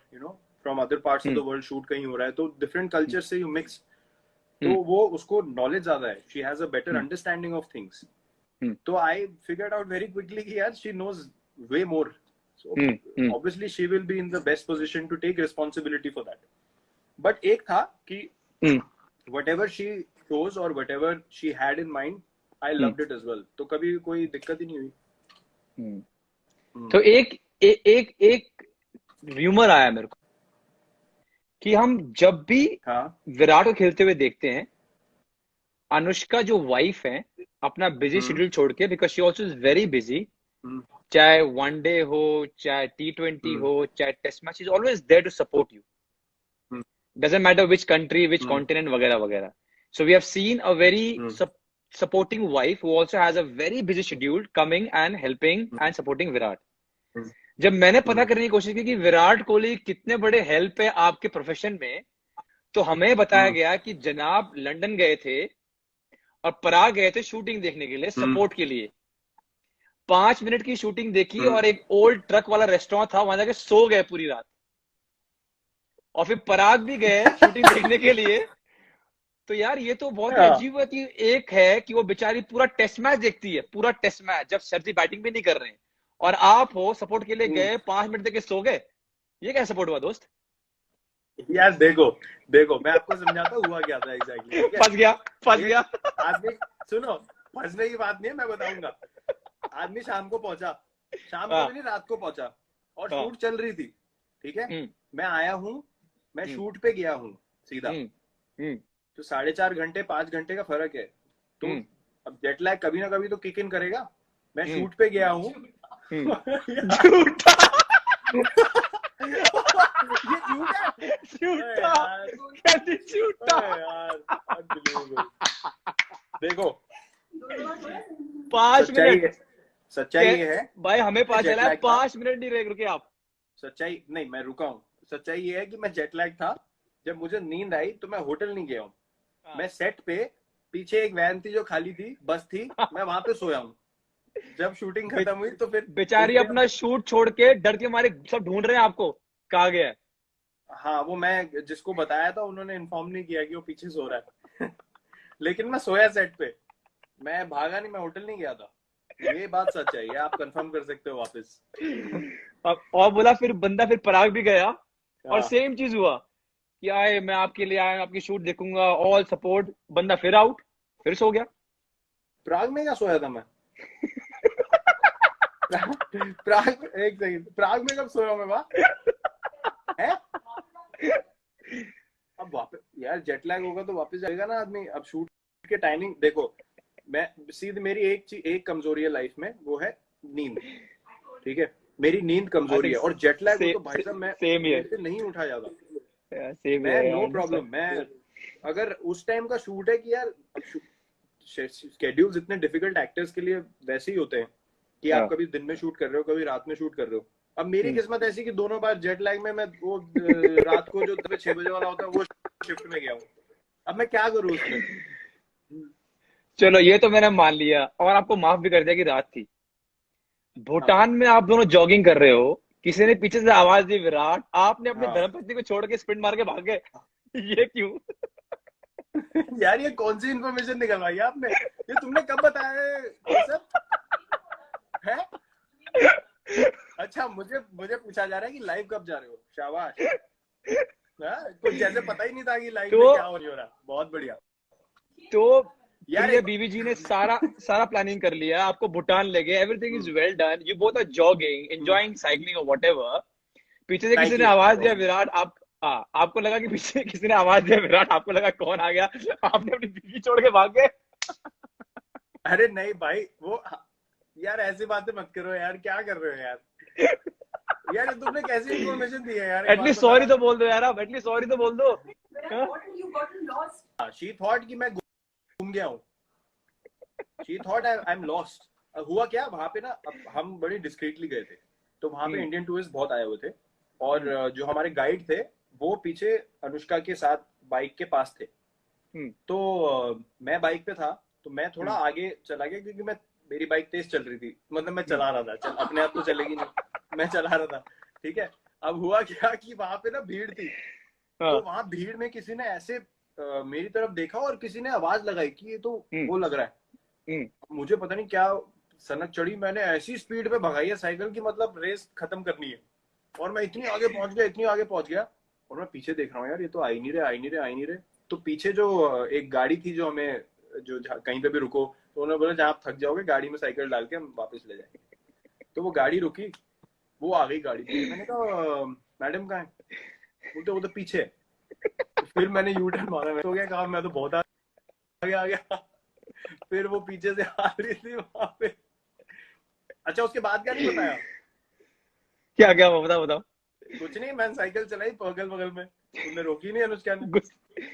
from other parts of the world. shoot कहीं हो रहा है तो different cultures से you mix, तो वो उसको knowledge ज्यादा है. she has a better understanding of things. तो I figured out very quickly कि यार she knows way more. So obviously she will be in the best position to take responsibility for that. But एक था कि whatever she chose or whatever she had in mind, I loved it as well, तो कभी कोई दिक्कत ही नहीं हुई। तो एक र्यूमर आया मेरे को कि हम जब भी विराट को खेलते हुए देखते हैं, अनुष्का जो वाइफ है अपना बिजी शेड्यूल छोड़ के, because she also is very busy, चाहे वनडे हो, चाहे T20 हो, चाहे test match, is always there to support you, doesn't matter which country, which continent, वगैरह वगैरह. So we have seen a very supporting wife who also has a very busy schedule coming and helping and supporting Virat. जब मैंने पता करने की कोशिश की कि विराट कोहली कितने बड़े हेल्प है आपके प्रोफेशन में, तो हमें बताया गया कि जनाब लंदन गए थे और पराग गए थे शूटिंग देखने के लिए, सपोर्ट के लिए. 5 मिनट की शूटिंग देखी और एक ओल्ड ट्रक वाला रेस्टोरेंट था, वहां जाके सो गए पूरी रात. और फिर पराग भी गए शूटिंग देखने के लिए. तो यार ये तो बहुत अजीब है कि एक है कि वो बेचारी पूरा टेस्ट मैच देखती है, पूरा टेस्ट मैच, जब शर्जी बैटिंग भी नहीं कर रहे हैं, और आप हो सपोर्ट के लिए गए, 5 मिनट देके सो गए. ये क्या सपोर्ट हुआ दोस्त? यार देखो मैं आपको समझाता हुआ क्या था एग्जैक्टली. फंस गया. आदमी सुनो, फंसने की बात नहीं है, मैं बताऊंगा. आदमी शाम को पहुंचा, शाम को नहीं रात को पहुंचा, और शूट चल रही थी. ठीक है, मैं आया हूँ, मैं शूट पे गया हूँ सीधा. तो 4.5 घंटे 5 घंटे का फर्क है. तो अब जेट लैग कभी ना कभी तो किक इन करेगा. मैं शूट पे गया हूँ. देखो 5 मिनट सच्चाई ये है भाई, हमें पता चला है 5 मिनट नहीं रुके आप. सच्चाई नहीं, मैं रुका हूँ. सच्चाई ये है कि मैं जेट लैग था. जब मुझे नींद आई तो मैं होटल नहीं गया हूँ. मैं सेट पे, पीछे एक वैन थी जो खाली थी, बस थी, मैं वहां पे सोया हूँ. जब शूटिंग खत्म हुई तो फिर बेचारी अपना शूट छोड़ के डर के मारे सब ढूंढ रहे हैं आपको, कहाँ गया है. हाँ, वो मैं जिसको बताया था उन्होंने इन्फॉर्म नहीं किया कि वो पीछे सो रहा है. लेकिन मैं सोया सेट पे, मैं भागा नहीं, मैं होटल नहीं गया था. ये बात सच है, ये आप कंफर्म कर सकते हो वापस. और बोला फिर बंदा, फिर पराग भी गया और सेम चीज हुआ कि आए, मैं आपके लिए आया, आपकी शूट देखूंगा, ऑल सपोर्ट. बंदा फिर आउट, फिर सो गया. प्राग में क्या सोया था मैं? प्राग, एक सेकंड, प्राग में कब सोया मैं? वहां है अब वापस. यार जेट लैग होगा तो वापस जाएगा ना आदमी. अब शूट के टाइमिंग देखो, मैं सीधे, मेरी एक कमजोरी है लाइफ में, वो है नींद. ठीक है, मेरी नींद कमजोरी है. और जेट लैग हो तो भाई साहब मैं नहीं उठा जाता. मैं नो प्रॉब्लम. मैं अगर उस टाइम का शूट है कि यार शेड्यूल्स इतने डिफिकल्ट एक्टर्स के लिए वैसे ही होते हैं कि आप कभी दिन में शूट कर रहे हो, कभी रात में शूट कर रहे हो. अब मेरी किस्मत ऐसी कि दोनों बार जेट लैग में मैं वो रात को जो 6 बजे वाला होता है वो शिफ्ट में गया हूँ. अब मैं क्या करूँ उसमें? चलो ये तो मैंने मान लिया और आपको माफ भी कर दिया कि रात थी. भूटान में आप दोनों जॉगिंग कर रहे हो, किसी ने पीछे से आवाज दी विराट, आपने अपनी धर्मपत्नी को छोड़ के स्प्रिंट मार के भाग गए. ये क्यों? यार ये कौन सी इन्फॉर्मेशन निकलवाई आपने? ये तुमने कब बताया है सब? है? अच्छा, मुझे पूछा जा रहा है कि लाइव कब जा रहे हो. शाबाश. कुछ जैसे पता ही नहीं था कि लाइव में क्या हो रहा. बहुत बढ़िया. तो यार ये बीबी जी ने सारा प्लानिंग कर लिया, आपको भूटान ले गए, everything is well done, you both are jogging, enjoying cycling और व्हाटएवर. पीछे से किसी ने आवाज दिया विराट, आपको लगा कि पीछे किसी ने आवाज दिया विराट, आपको लगा कौन आ गया, आपने अपनी बीबी छोड़ के भाग गए. अरे नहीं भाई, वो यार ऐसी बातें मत करो यार. क्या कर रहे हो यार? यार तुमने कैसी इन्फॉर्मेशन दी है यार? एटलीस्ट सॉरी तो बोल दो यार. आप एटलीस्ट सॉरी तो बोल दो. शी थॉट कि मैं घूम गया हूँ. She thought I am lost. हुआ क्या वहां पे ना, अब हम बड़ी डिस्क्रीटली गए थे, तो वहां पे इंडियन टूरिस्ट बहुत आए हुए थे. और जो हमारे गाइड थे वो पीछे अनुष्का के साथ बाइक के पास थे. तो मैं बाइक पे था, तो मैं थोड़ा आगे चला गया क्योंकि मेरी बाइक तेज चल रही थी. मतलब मैं चला रहा था, अपने आप तो चलेगी नहीं, मैं चला रहा था. ठीक है, अब हुआ क्या कि वहां पे ना भीड़ थी. तो वहां भीड़ में किसी ने ऐसे मेरी तरफ देखा और किसी ने आवाज लगाई कि ये तो वो लग रहा है. मुझे पता नहीं क्या सनक चढ़ी. मैंने ऐसी स्पीड पे भगाई है साइकिल की, मतलब रेस खत्म करनी है. और मैं इतनी आगे पहुंच गया और मैं पीछे देख रहा हूँ, यार ये तो आ ही नहीं रहे. तो पीछे जो एक गाड़ी थी जो हमें, जो कहीं पे भी रुको तो उन्होंने बोला जहाँ आप थक जाओगे गाड़ी में साइकिल डाल के हम वापस ले जाएंगे। तो वो गाड़ी रुकी, वो आ गई गाड़ी पे। मैंने कहा मैडम कहाँ है? बोलते वो तो पीछे। तो फिर मैंने यू टर्न मारा, मैं तो क्या कहा, मैं तो बहुत आगे आ गया। फिर वो पीछे से आ रही थी वहां पे। अच्छा उसके बाद क्या नहीं बताया? क्या क्या बताओ। कुछ नहीं, मैंने साइकिल चलाई बगल बगल में, तुमने रोकी नहीं अनुष्का ने।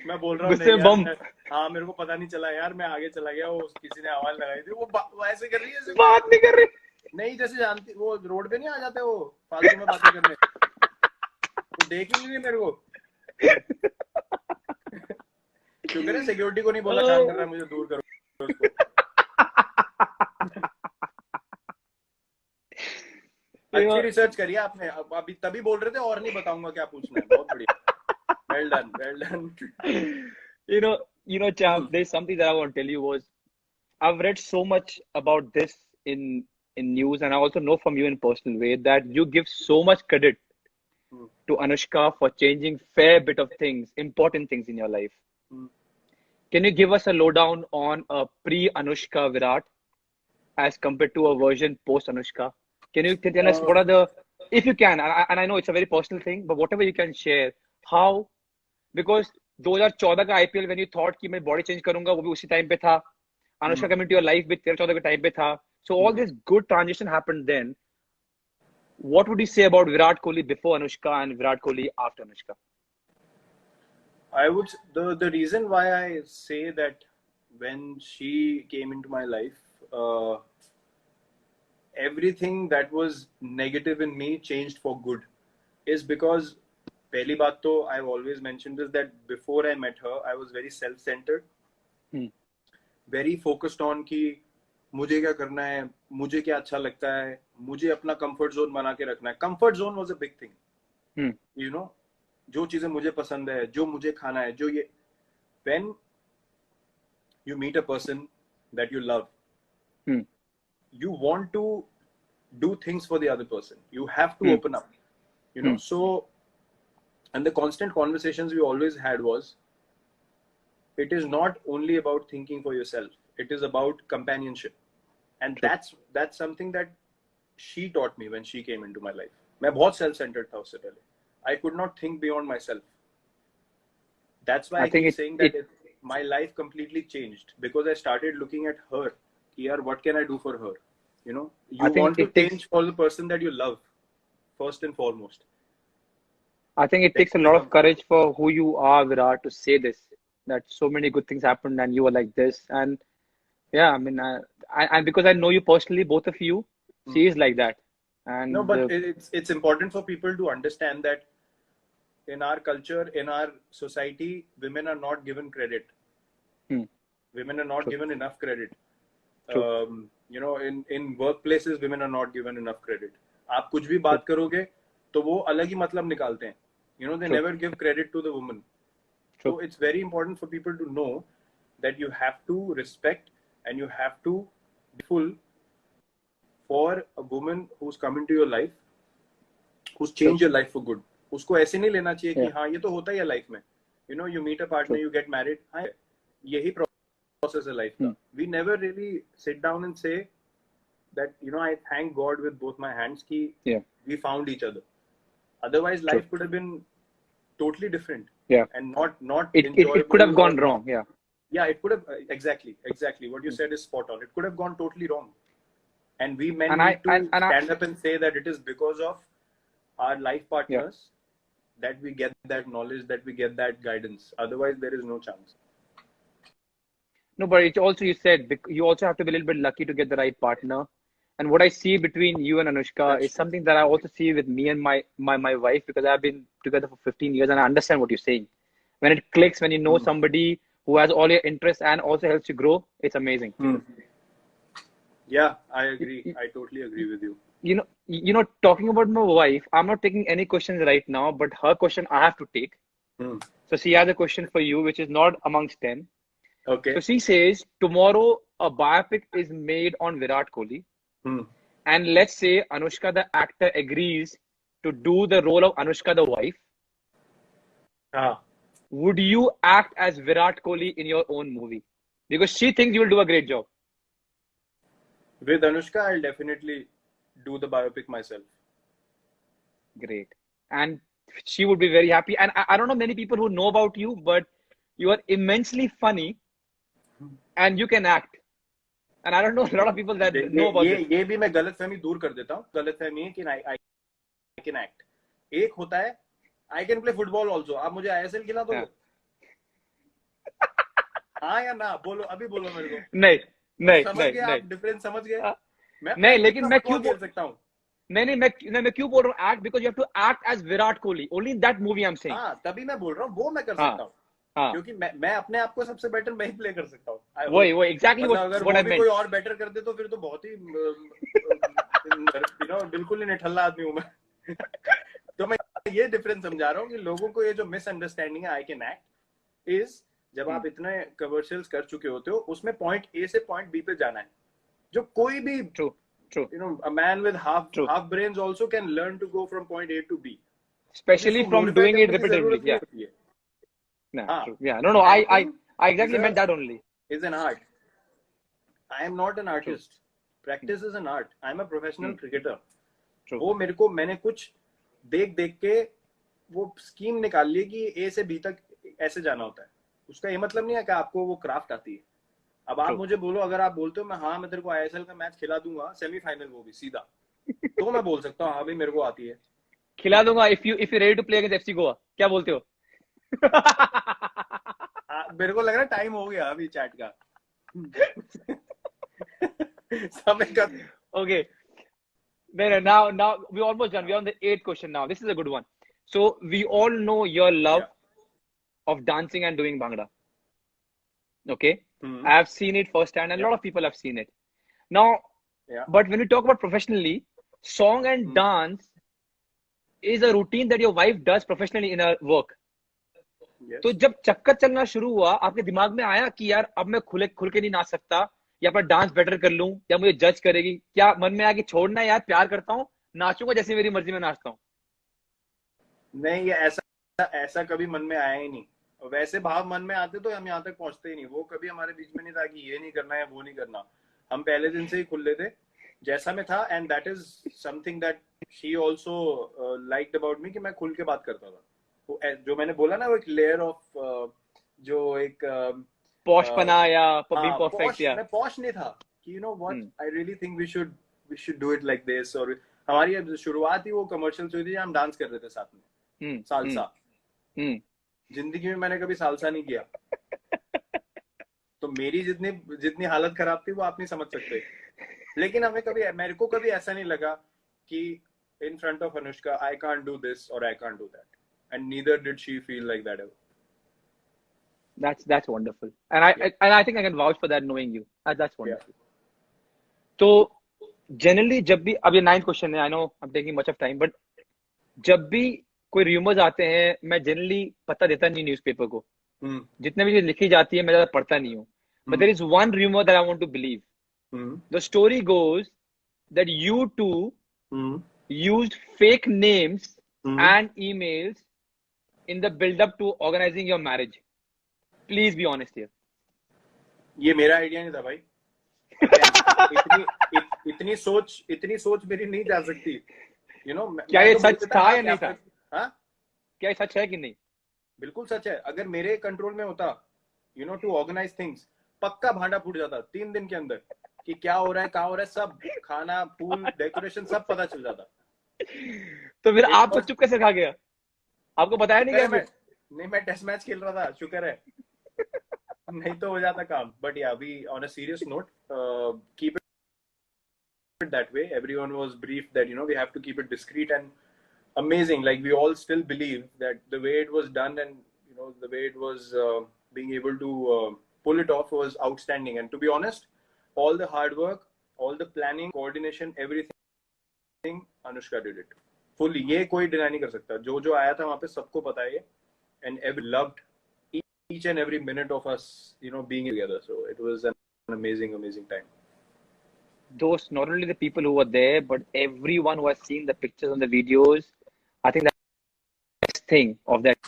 मैं बोल रहा हूँ गुस्से नहीं में यार, हाँ मेरे को पता नहीं चला यार, मैं आगे चला गया, वो किसी ने आवाज लगाई थी। वो ऐसे कर रही है जैसे बात नहीं कर रही। नहीं, जैसे जानती, वो रोड पे नहीं आ जाते वो फालतू में बातें करने, वो देख ही नहीं मेरे को। शुक्र है सिक्योरिटी को नहीं बोला काम कर रहा है, मुझे दूर करो उसको। अच्छी रिसर्च करिए आपने, अभी तभी बोल रहे थे और नहीं बताऊंगा क्या पूछना है। बहुत बढ़िया, well done, well done. You know, Chav, there's something that I want to tell you was I've read so much about this in news, and I also know from you in personal way that you give so much credit to Anushka for changing fair bit of things, important things in your life. Can you give us a lowdown on a pre-Anushka Virat as compared to a version post-Anushka? Can you tell us what are the, if you can, and I know it's a very personal thing, but whatever you can share, how, because 2014 का IPL when you thought कि मैं body change करूंगा, वो भी उसी time पे था. Anushka coming to your life with 13-14 के time पे था. So all this good transition happened then. What would you say about Virat Kohli before Anushka and Virat Kohli after Anushka? I would, the reason why I say that when she came into my life, everything that was negative in me changed for good, is because पहली बात तो I've always mentioned this, that before I met her I was very self-centered, very focused on कि मुझे क्या करना है, मुझे क्या अच्छा लगता है, मुझे अपना comfort zone बना के रखना है. Comfort zone was a big thing. You know, जो चीजें मुझे पसंद है, जो मुझे खाना है, जो ये, when you meet a person that you love, you want to do things for the other person. You have to open up, you know. So, and the constant conversations we always had was, it is not only about thinking for yourself, it is about companionship. And that's something that she taught me when she came into my life. मैं बहुत self-centered था उससे पहले. I could not think beyond myself. That's why I keep saying that my life completely changed, because I started looking at her. Here, what can I do for her? You know, you want to change for the person that you love, first and foremost. I think it takes a lot of courage for who you are, Virat, to say this, that so many good things happened and you were like this. And yeah, I mean, I because I know you personally, both of you, she is like that. And no, but it's important for people to understand that in our culture, in our society, women are not given credit. Women are not given enough credit. You know, in workplaces, women are not given enough credit. आप कुछ भी बात करोगे तो वो अलग ही मतलब निकालते हैं. You know, they never give credit to the woman. So it's very important for people to know that you have to respect and you have to be full for a woman who's come into your life, who's changed your life for good. उसको ऐसे नहीं लेना चाहिए कि हाँ ये तो होता ही है लाइफ में. You know, you meet a partner, you get married. हाँ यही process है लाइफ का. We never really sit down and say that, you know, I thank God with both my hands कि we found each other. Otherwise, life could have been totally different. And not it could have gone wrong. Yeah, it could have, exactly what you said is spot on. It could have gone totally wrong. And we men need to stand up and say that it is because of our life partners that we get that knowledge, that we get that guidance. Otherwise, there is no chance. No, but it also, you said, you also have to be a little bit lucky to get the right partner. And what I see between you and Anushka is something that I also see with me and my wife, because I've been together for 15 years and I understand what you're saying. When it clicks, when you know somebody who has all your interests and also helps you grow, it's amazing. Yeah, I agree. I totally agree with you. You know, talking about my wife, I'm not taking any questions right now, but her question I have to take. So she has a question for you, which is not amongst 10. Okay. So she says, tomorrow a biopic is made on Virat Kohli. And let's say Anushka the actor agrees to do the role of Anushka the wife. Would you act as Virat Kohli in your own movie? Because she thinks you will do a great job. With Anushka, I'll definitely do the biopic myself. Great. And she would be very happy. And I don't know many people who know about you, but you are immensely funny and you can act. And I don't know a lot of people that know about this. ये भी मैं गलतफहमी दूर कर देता हूँ. गलतफहमी है कि I can act. एक होता है I can play football also. आप मुझे ISL खिला दो. हाँ या ना बोलो, अभी बोलो मेरे को. नहीं समझ गए आप डिफरेंस समझ गए. नहीं लेकिन मैं क्यों बोल सकता हूँ. नहीं मैं क्यों बोल रहा हूँ act, because you have to act as Virat Kohli. Only in that movie I'm saying. हाँ तभी मैं बोल रहा हूँ वो मैं कर सकता हूँ. क्योंकि मैं अपने आप को सबसे बेटर मैं ही प्ले कर सकता हूँ. वही एग्जैक्टली अगर वो भी कोई और बेटर कर दे तो फिर तो बहुत ही बिल्कुल ही निठल्ला आदमी हूँ मैं. तो मैं ये डिफरेंस समझा रहा हूँ कि लोगों को ये जो मिसअंडरस्टैंडिंग है आई कैन एक्ट इज, जब आप इतने कमर्शियल्स कर चुके होते हो उसमें पॉइंट ए से पॉइंट बी पे जाना है. जो कोई भी True. a man with half brains also can learn to go from point A to B. Especially from doing it repetitively. Yeah. True. Yeah. No. I exactly meant that only. Is an art. I am not an artist. True. Practice is an art. I am a professional cricketer. True. वो मेरे को मैंने कुछ देख के वो scheme निकाल ली कि A से B तक ऐसे जाना होता है. उसका ये मतलब नहीं है कि आपको वो क्राफ्ट आती है. अब आप मुझे बोलो, अगर आप बोलते हो मैं तेरे को ISL का मैच खिला दूंगा सेमीफाइनल वो भी सीधा, तो मैं बोल सकता हूँ हाँ भाई मेरे को आती है. खिला दूंगा if you ready to play against FC Goa. क्या बोलते हो? मेरे को लग रहा है टाइम हो गया अभी चैट का. समय का. Okay. Now we almost done. We are on the 8th question now. This is a good one. So we all know your love of dancing and doing Bhangra. Okay. I have seen it firsthand, and a lot of people have seen it. Now, but when we talk about professionally, song and dance is a routine that your wife does professionally in her work. Yes. तो जब चक्कर चलना शुरू हुआ, आपके दिमाग में आया कि यार अब मैं खुल के नहीं नाच सकता, या अपना डांस बेटर कर लूं, या मुझे जज करेगी? क्या मन में आया कि छोड़ना यार, प्यार करता हूँ, नाचूंगा जैसे मेरी मर्जी में नाचता हूँ? नहीं, ये ऐसा कभी मन में आया ही नहीं. वैसे भाव मन में आते तो हम यहाँ तक पहुंचते ही नहीं. वो कभी हमारे बीच में नहीं था कि ये नहीं करना है वो नहीं करना. हम पहले दिन से ही खुले थे जैसा मैं था. And that is something that she also liked about me कि मैं खुल के बात करता था. जो मैंने बोला ना, वो एक लेयर ऑफ जो एक पॉशपना या बीइंग परफेक्ट. या मैं पॉश नहीं था कि you know what, I really think we should do it like this. और हमारी शुरुआत ही वो कमर्शियल हुई थी, हम डांस कर रहे थे साथ में सालसा. जिंदगी में मैंने कभी सालसा नहीं किया, तो मेरी जितनी हालत खराब थी वो आप नहीं समझ सकते. लेकिन मेरे को कभी ऐसा नहीं लगा कि in front of Anushka I can't do this or I can't do that, and neither did she feel like that ever. That's wonderful, and I think I can vouch for that knowing you. That's wonderful. So generally जब भी, अब ये 9th question है, I know I'm taking much of time, but जब भी कोई rumours आते हैं, मैं जनरली पता देता नहीं न्यूज़पेपर को. जितने भी लिखी जाती है मैं ज्यादा पढ़ता नहीं हूँ. But there is one rumor that I want to believe. The story goes that you two used fake names and emails in the build-up to organizing your marriage. Please be honest here. ये मेरा idea नहीं था भाई. इतनी सोच मेरी नहीं जा सकती. You know, क्या ये सच था या नहीं था? हाँ, क्या ये सच है कि नहीं? बिल्कुल सच है. अगर मेरे कंट्रोल में होता, you know, to organize things, पक्का भांडा फूट जाता 3 दिन के अंदर कि क्या हो रहा है, कहाँ हो रहा है, सब खाना, फूल, डेकोरेशन सब पता चल जाता. तो फिर आप तो चुप कैसे खा गया? आपको बताया नहीं क्या? नहीं, मैं टेस्ट मैच खेल रहा था, शुक्र है. नहीं तो हो जाता काम. But yeah we on a serious note keep it that way. Everyone was briefed that, you know, we have to keep it discreet and amazing. Like, we all still believe that the way it was done and, you know, the way it was being able to pull it off was outstanding. And to be honest, all the hard work, all the planning, coordination, everything, Anushka did it fully. ये कोई deny नहीं कर सकता. जो आया था वहाँ पे सबको पता है. And everyone loved each and every minute of us, you know, being together. So it was an amazing time. Those, not only the people who were there, but everyone who has seen the pictures and the videos, I think that's the best thing of that.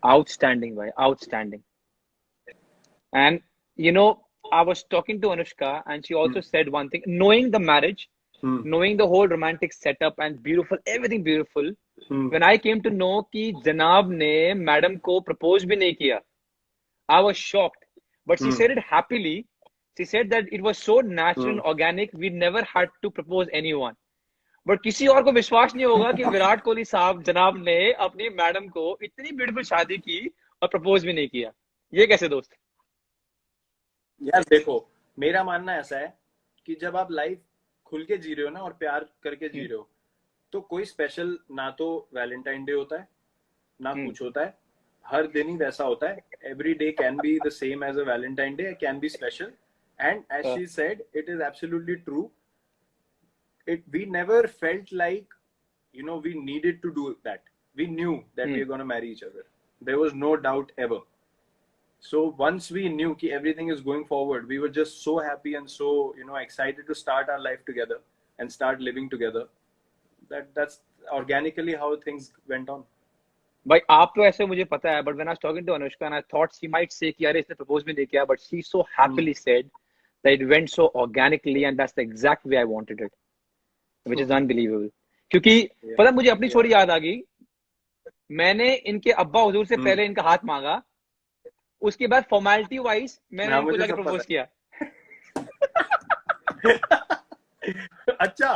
Outstanding, boy. Outstanding. And, you know, I was talking to Anushka and she also said one thing, knowing the marriage, knowing the whole romantic setup and beautiful, everything beautiful, when I came to know कि जनाब ने madam को propose भी नहीं किया, I was shocked. But she said it happily. She said that it was so natural and organic. We never had to propose anyone. But किसी और को विश्वास नहीं होगा कि विराट कोहली साहब जनाब ने अपनी मैडम को इतनी ब्यूटीफुल शादी की और प्रपोज भी नहीं किया. ये कैसे दोस्त? यार देखो, मेरा मानना ऐसा है कि जब आप लाइफ खुल के जी रहे हो ना और प्यार करके जी रहे हो, तो कोई स्पेशल ना तो वैलेंटाइन डे होता है ना कुछ होता है. हर दिन ही वैसा होता है. Every day can be the same as a Valentine day, can be special. And as she said, it is absolutely true. We never felt like, we needed to do that. We knew that we were going to marry each other. There was no doubt ever. So once we knew that everything is going forward, we were just so happy and so, excited to start our life together and start living together. That's organically how things went on. भाई आप तो ऐसे मुझे पता है, but when I was talking to Anushka and I thought she might say कि यार इसने propose भी नहीं किया, but she so happily said that it went so organically and that's the exact way I wanted it, which is unbelievable. क्योंकि पता मुझे अपनी छोरी याद आ गई. मैंने इनके अब्बा हुजूर से पहले इनका हाथ मांगा, उसके बाद फॉर्मेलिटी वाइज मैंने इनको जाके प्रपोज किया. अच्छा.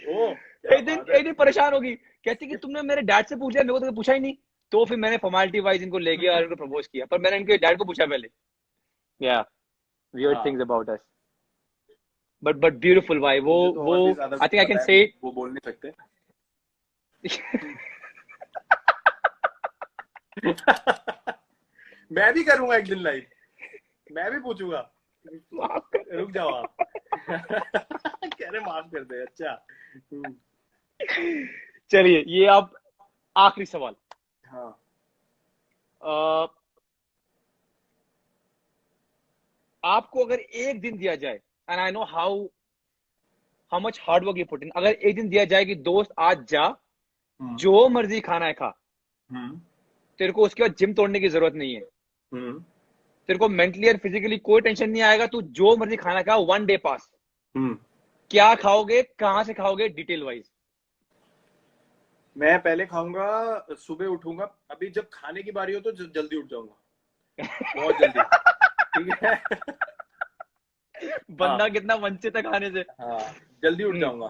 ओ एक दिन परेशान होगी, कहती कि तुमने मेरे डैड से पूछा, मेरे को तो पूछा ही नहीं. तो फिर मैंने फॉर्मेलिटी वाइज इनको ले गया और इनको प्रपोज किया, पर मैंने इनके डैड को पूछा पहले. या weird things about us, but beautiful भाई. वो आई थिंक आई कैन से वो बोल नहीं सकते. मैं भी करूंगा एक दिन लाइव, मैं भी पूछूंगा. रुक जाओ आप. कह रहे माफ कर दे. अच्छा चलिए, ये अब आखिरी सवाल. हाँ. आपको अगर एक दिन दिया जाए, and I know how much hard work you put in, अगर एक दिन दिया जाए कि दोस्त आज जा, जो मर्जी खाना है खा, तेरे को उसके बाद जिम तोड़ने की जरूरत नहीं है, तेरे को मेंटली और फिजिकली कोई टेंशन नहीं आएगा, तू जो मर्जी खाना खा, 1 डे पास, क्या खाओगे, कहां से खाओगे, डिटेल वाइज? मैं पहले खाऊंगा, सुबह उठूंगा. अभी जब खाने की बारी हो तो जल्दी उठ जाऊंगा, बहुत जल्दी. ठीक है. बंदा कितना वंचित है खाने से. हाँ, जल्दी उठ जाऊंगा.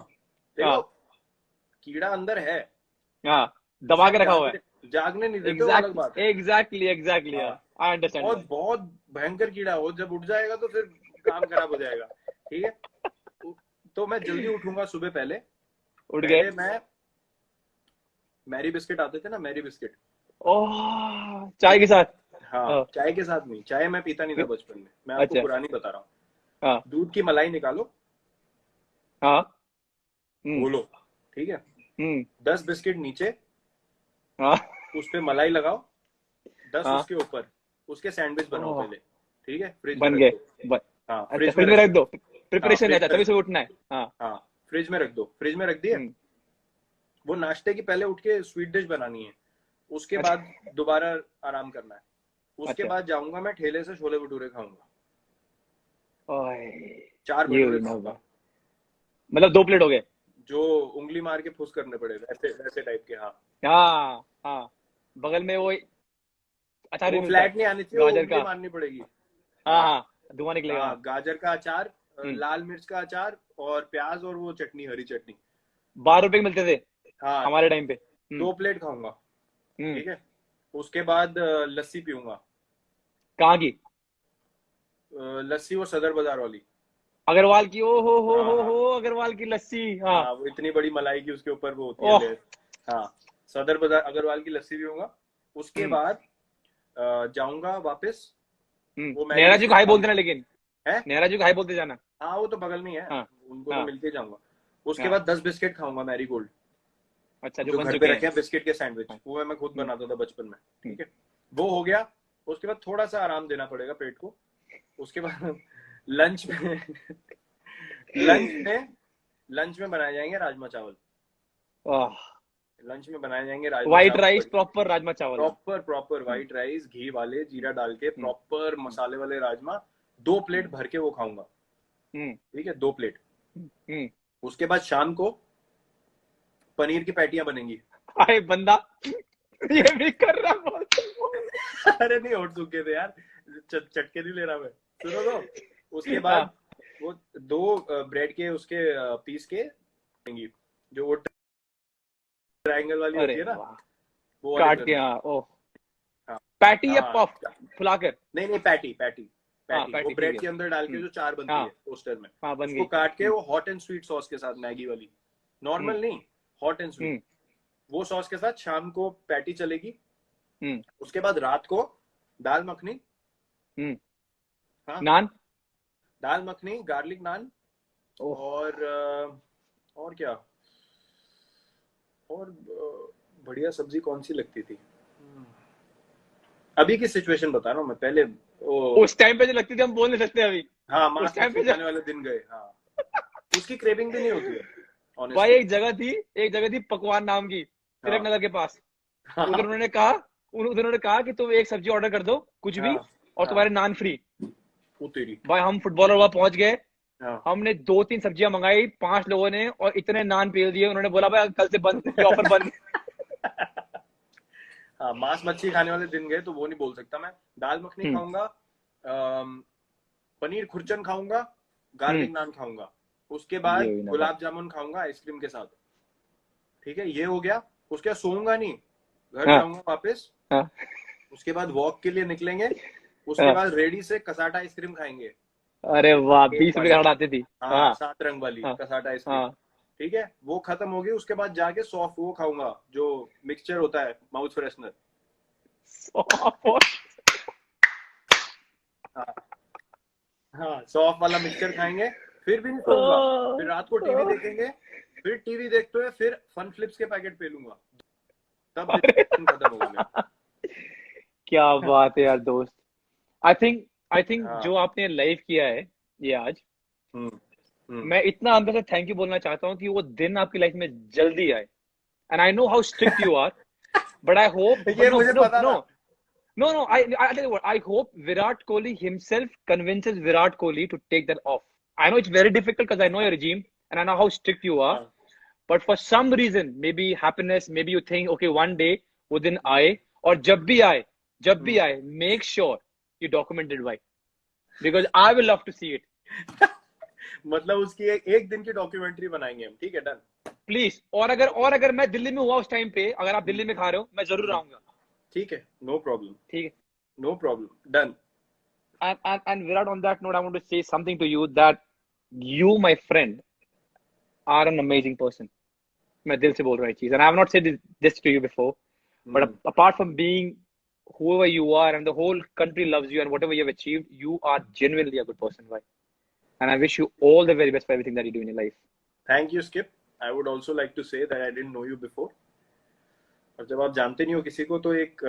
देखो, कीड़ा अंदर है. हाँ, दबा के रखा हुआ है, जागने नहीं देते. अलग बात. Exactly I understand. और बहुत भयंकर कीड़ा हो, जब उठ जाएगा तो फिर काम खराब हो जाएगा. ठीक है. तो मैं जल्दी उठूंगा सुबह. पहले उठ गए. मैं मैरी बिस्किट आते थे ना, मैरी बिस्किट. ओह, चाय के साथ. हाँ, चाय के साथ नहीं. चाय मैं पीता नहीं था बचपन में. मैं आपको पुरानी बता रहा हूँ. दूध की मलाई निकालो. हाँ. बोलो. ठीक है. 10 बिस्किट नीचे, उस पे मलाई लगाओ, 10 उसके ऊपर, उसके सैंडविच बनाओ पहले. ठीक है. फ्रिज बन गए. हाँ, फ्रिज में रख दो. प्रिपरेशन रहता है, तभी से उठना है. हाँ, फ्रिज में रख दो. फ्रिज में रख दिए. वो नाश्ते की पहले उठ के स्वीट डिश बनानी है. उसके बाद दोबारा आराम करना है. उसके बाद जाऊंगा मैं ठेले से छोले भटूरे खाऊंगा. 4 भटूरे खाऊंगा. मतलब 2 प्लेट हो गए, जो उंगली मार के फुस करने पड़े, ऐसे टाइप के. हाँ. बगल में वो अचार, वो फ्लैट नहीं आनी चाहिए, गाजर का मारनी पड़ेगी. हाँ, धुआं निकलेगा. गाजर का अचार, लाल मिर्च का अचार और प्याज और वो चटनी, हरी चटनी. 12 रुपए मिलते थे. हाँ, हमारे टाइम पे. 2 प्लेट खाऊंगा. ठीक है. उसके बाद लस्सी पीऊंगा. कहाँ की लस्सी? वो सदर बाजार वाली, अग्रवाल की. ओ हो अग्रवाल की लस्सी. हाँ, वो इतनी बड़ी मलाई की उसके ऊपर वो होती है. हाँ, सदर बाजार अग्रवाल की लस्सी पीऊंगा. उसके बाद जाऊंगा वापस. वो नेहरा जी को हाई बोलते ना, लेकिन नेहरा जी को हाई बोलते जाना. हाँ, वो तो बगल में है. उनको तो मिलते जाऊंगा. उसके बाद 10 बिस्किट खाऊंगा मैरी गोल्ड. अच्छा, जो घर पे रखे हैं बिस्किट के सैंडविच, वो मैं खुद बनाता था बचपन में. ठीक है. वो हो गया. उसके बाद थोड़ा सा आराम देना पड़ेगा पेट को. उसके बाद लंच में बनाए जाएंगे राजमा चावल. लंच में बनाए जाएंगे rajma, white rice, proper rajma चावल, प्रॉपर व्हाइट राइस, घी वाले, जीरा डाल के प्रॉपर मसाले वाले राजमा, 2 प्लेट भर के वो खाऊंगा, ठीक है, 2 प्लेट। उसके बाद शाम को पनीर की पैटियां बनेंगी। अरे बंदा ये भी कर रहा बहुत। अरे नहीं, होठ सूखे थे यार, चटके नहीं ले रहा मैं, सुनो तो। उसके बाद वो 2 ब्रेड के उसके पीस के बनेंगी, जो वो ट्रायंगल वाली होती है ना, वो काट के। हाँ, ओह, पैटी या पफ फुलाकर? नहीं, पैटी वो ब्रेड के अंदर डाल के जो 4 बनती है टोस्टर में, उसको काट के वो हॉट एंड स्वीट सॉस के साथ, मैगी वाली, नॉर्मल नहीं, हॉट एंड स्वीट, वो सॉस के साथ शाम को पैटी चलेगी। उसके बाद रात को दाल मखनी, नान, दाल मखनी, गार्लिक नान, और क्या, और बढ़िया सब्जी कौन सी लगती थी अभी की सिचुएशन बता रहा हूँ मैं, पहले उस टाइम पे जो लगती थी हम बोल नहीं सकते अभी। हाँ, मांस खाने वाले दिन गए। हाँ, उसकी क्रेविंग भी नहीं होती है honestly। भाई एक जगह थी पकवान नाम की, तिलक नगर के पास। उधर उन्होंने कहा कि तुम एक सब्जी ऑर्डर कर दो कुछ भी, और तुम्हारे नान फ्री। भाई हम फुटबॉलर वहां पहुंच गए, हमने 2-3 सब्जियां मंगाई 5 लोगों ने, और इतने नान पेल दिए। उन्होंने बोला भाई कल से बंद, ऑफर बंद। हाँ, मांस मच्छी खाने वाले दिन गए तो वो नहीं बोल सकता मैं। दाल मखनी खाऊंगा, पनीर खुरचन खाऊंगा, गार्लिक नान खाऊंगा, उसके बाद गुलाब जामुन खाऊंगा आइसक्रीम के साथ, ठीक है, ये हो गया। उसके बाद सोऊंगा नहीं, घर जाऊंगा वापस। उसके बाद वॉक के लिए निकलेंगे, उसके बाद रेडी से कसाटा आइसक्रीम खाएंगे। अरे वाह, 20 रुपए आती थी। 7 रंग वाली कसाटा आइसक्रीम, ठीक है, वो खत्म हो गई। उसके बाद जाके सॉफ्ट वो खाऊंगा, जो मिक्सचर होता है माउथ फ्रेशनर। हाँ, सॉफ्ट वाला मिक्सचर खाएंगे, फिर भी नहीं सोऊंगा, फिर रात को टीवी देखेंगे, फिर टीवी देखते हुए फिर फन फ्लिप्स के पैकेट पे लूंगा, तब खत्म होगा। क्या बात है यार दोस्त। आई थिंक जो आपने लाइव किया है ये आज, मैं इतना अंदर से थैंक यू बोलना चाहता हूँ कि वो दिन आपकी लाइफ में जल्दी आए। And I know how strict you are, but I hope I hope Virat Kohli himself convinces Virat Kohli to take that off. I know it's very difficult because I know your regime and I know how strict you are. But for some reason, maybe happiness, maybe you think, okay, one day वो दिन आए, और जब भी आए, make sure you document it, why? Because I will love to see it. मतलब उसकी एक दिन की डॉक्यूमेंट्री बनाएंगे हम, ठीक है, डन, प्लीज। और अगर मैं दिल्ली में हुआ उस टाइम पे, अगर आप दिल्ली में खा रहे हो, मैं जरूर आऊंगा। ठीक है, नो प्रॉब्लम, ठीक है, no problem, done. And Virat, on that note, I want to say something to you that you, my friend, are an amazing person. मैं दिल से बोल रहा हूँ ये चीज, and I have not said this to you before, but apart from being whoever you are and the whole country loves you and whatever you have achieved, you are genuinely a good person, right? And I wish you all the very best for everything that you do in your life. Thank you, Skip. I would also like to say that I didn't know you before. और जब आप जानते नहीं हो किसी को तो एक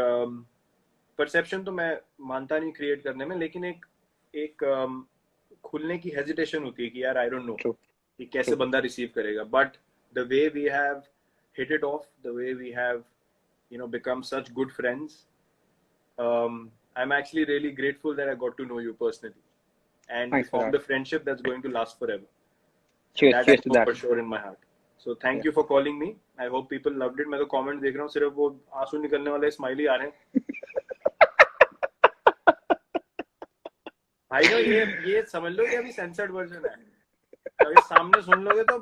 परसेप्शन तो मैं मानता नहीं क्रिएट करने में, लेकिन एक खुलने की हेजिटेशन होती है कि यार आई डोंट नो कि कैसे बंदा रिसीव करेगा। But the way we have hit it off, the way we have become such good friends, I am actually really grateful that I got to know you personally and we formed a friendship that's going to last forever. Cheers to that. For sure in my heart. So thank you for calling me. I hope people loved it. मैं तो comment देख रहा हूँ, सिर्फ वो आंसू निकलने वाले स्माइली आ रहे हैं। भाई ये समझ लो कि अभी सेंसर्ड वर्जन है, अगर सामने सुन लोगे तो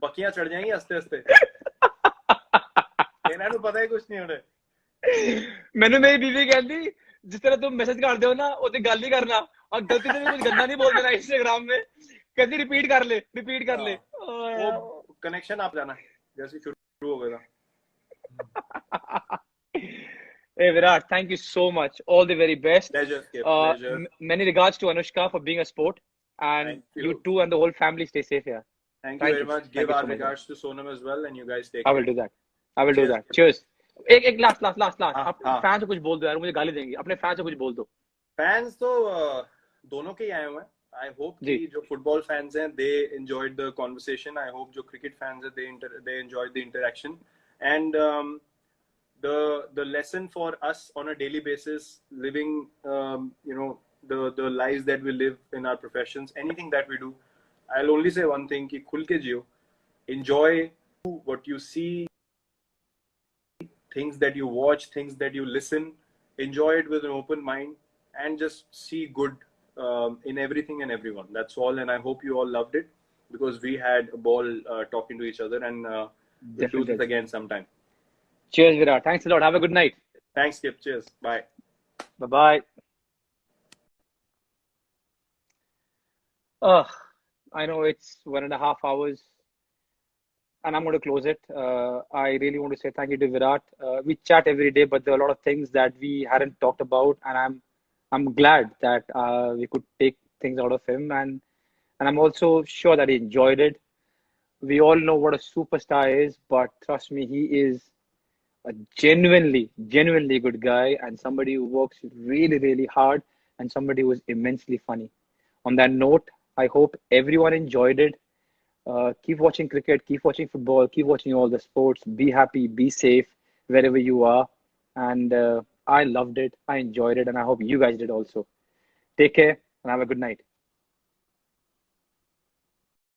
बकियां चढ़ जाएंगी हंसते हंसते। तो पता है कुछ नहीं हो रहा। मैंने मेरी बीवी कहती, जिस तरह तुम मैसेज करते हो ना, वो तो गाली करना और गलती से भी कुछ गंदा नहीं बोल देना इंस्टाग्राम में, कहती रिपीट कर ले। वो कनेक्शन आप जाना जैसे शुरू हो गया। Hey Virat, thank you so much. All the very best. Pleasure, pleasure. Many regards to Anushka for being a sport, and you too and the whole family stay safe here. Thank you very much. Give our regards to Sonam as well, and you guys take care. I will do that. Do that. Cheers. एक last fan से कुछ बोल दो यार, मुझे गाली देंगे। अपने फैन से कुछ बोल दो। फैंस तो दोनों के ही आए हुए हैं। आई होप कि जो फुटबॉल फैंस हैं they enjoyed the conversation. I hope जो क्रिकेट फैंस हैं they enjoyed the interaction, and the lesson for us on a daily basis living the lives that we live in our professions, anything that we do, I'll only say one thing: कि खुल के जियो, enjoy what you see, things that you watch, things that you listen, enjoy it with an open mind, and just see good in everything and everyone. That's all, and I hope you all loved it, because we had a ball talking to each other, and we'll do this again sometime. Cheers, Virat. Thanks a lot. Have a good night. Thanks, Kip. Cheers. Bye. Bye-bye. I know it's 1.5 hours, and I'm going to close it. I really want to say thank you to Virat. We chat every day, but there are a lot of things that we hadn't talked about, and I'm glad that we could take things out of him, and I'm also sure that he enjoyed it. We all know what a superstar is, but trust me, he is a genuinely good guy, and somebody who works really, really hard, and somebody who is immensely funny. On that note, I hope everyone enjoyed it. Keep watching cricket, keep watching football, keep watching all the sports. Be happy, be safe wherever you are. And I loved it. I enjoyed it. And I hope you guys did also. Take care and have a good night.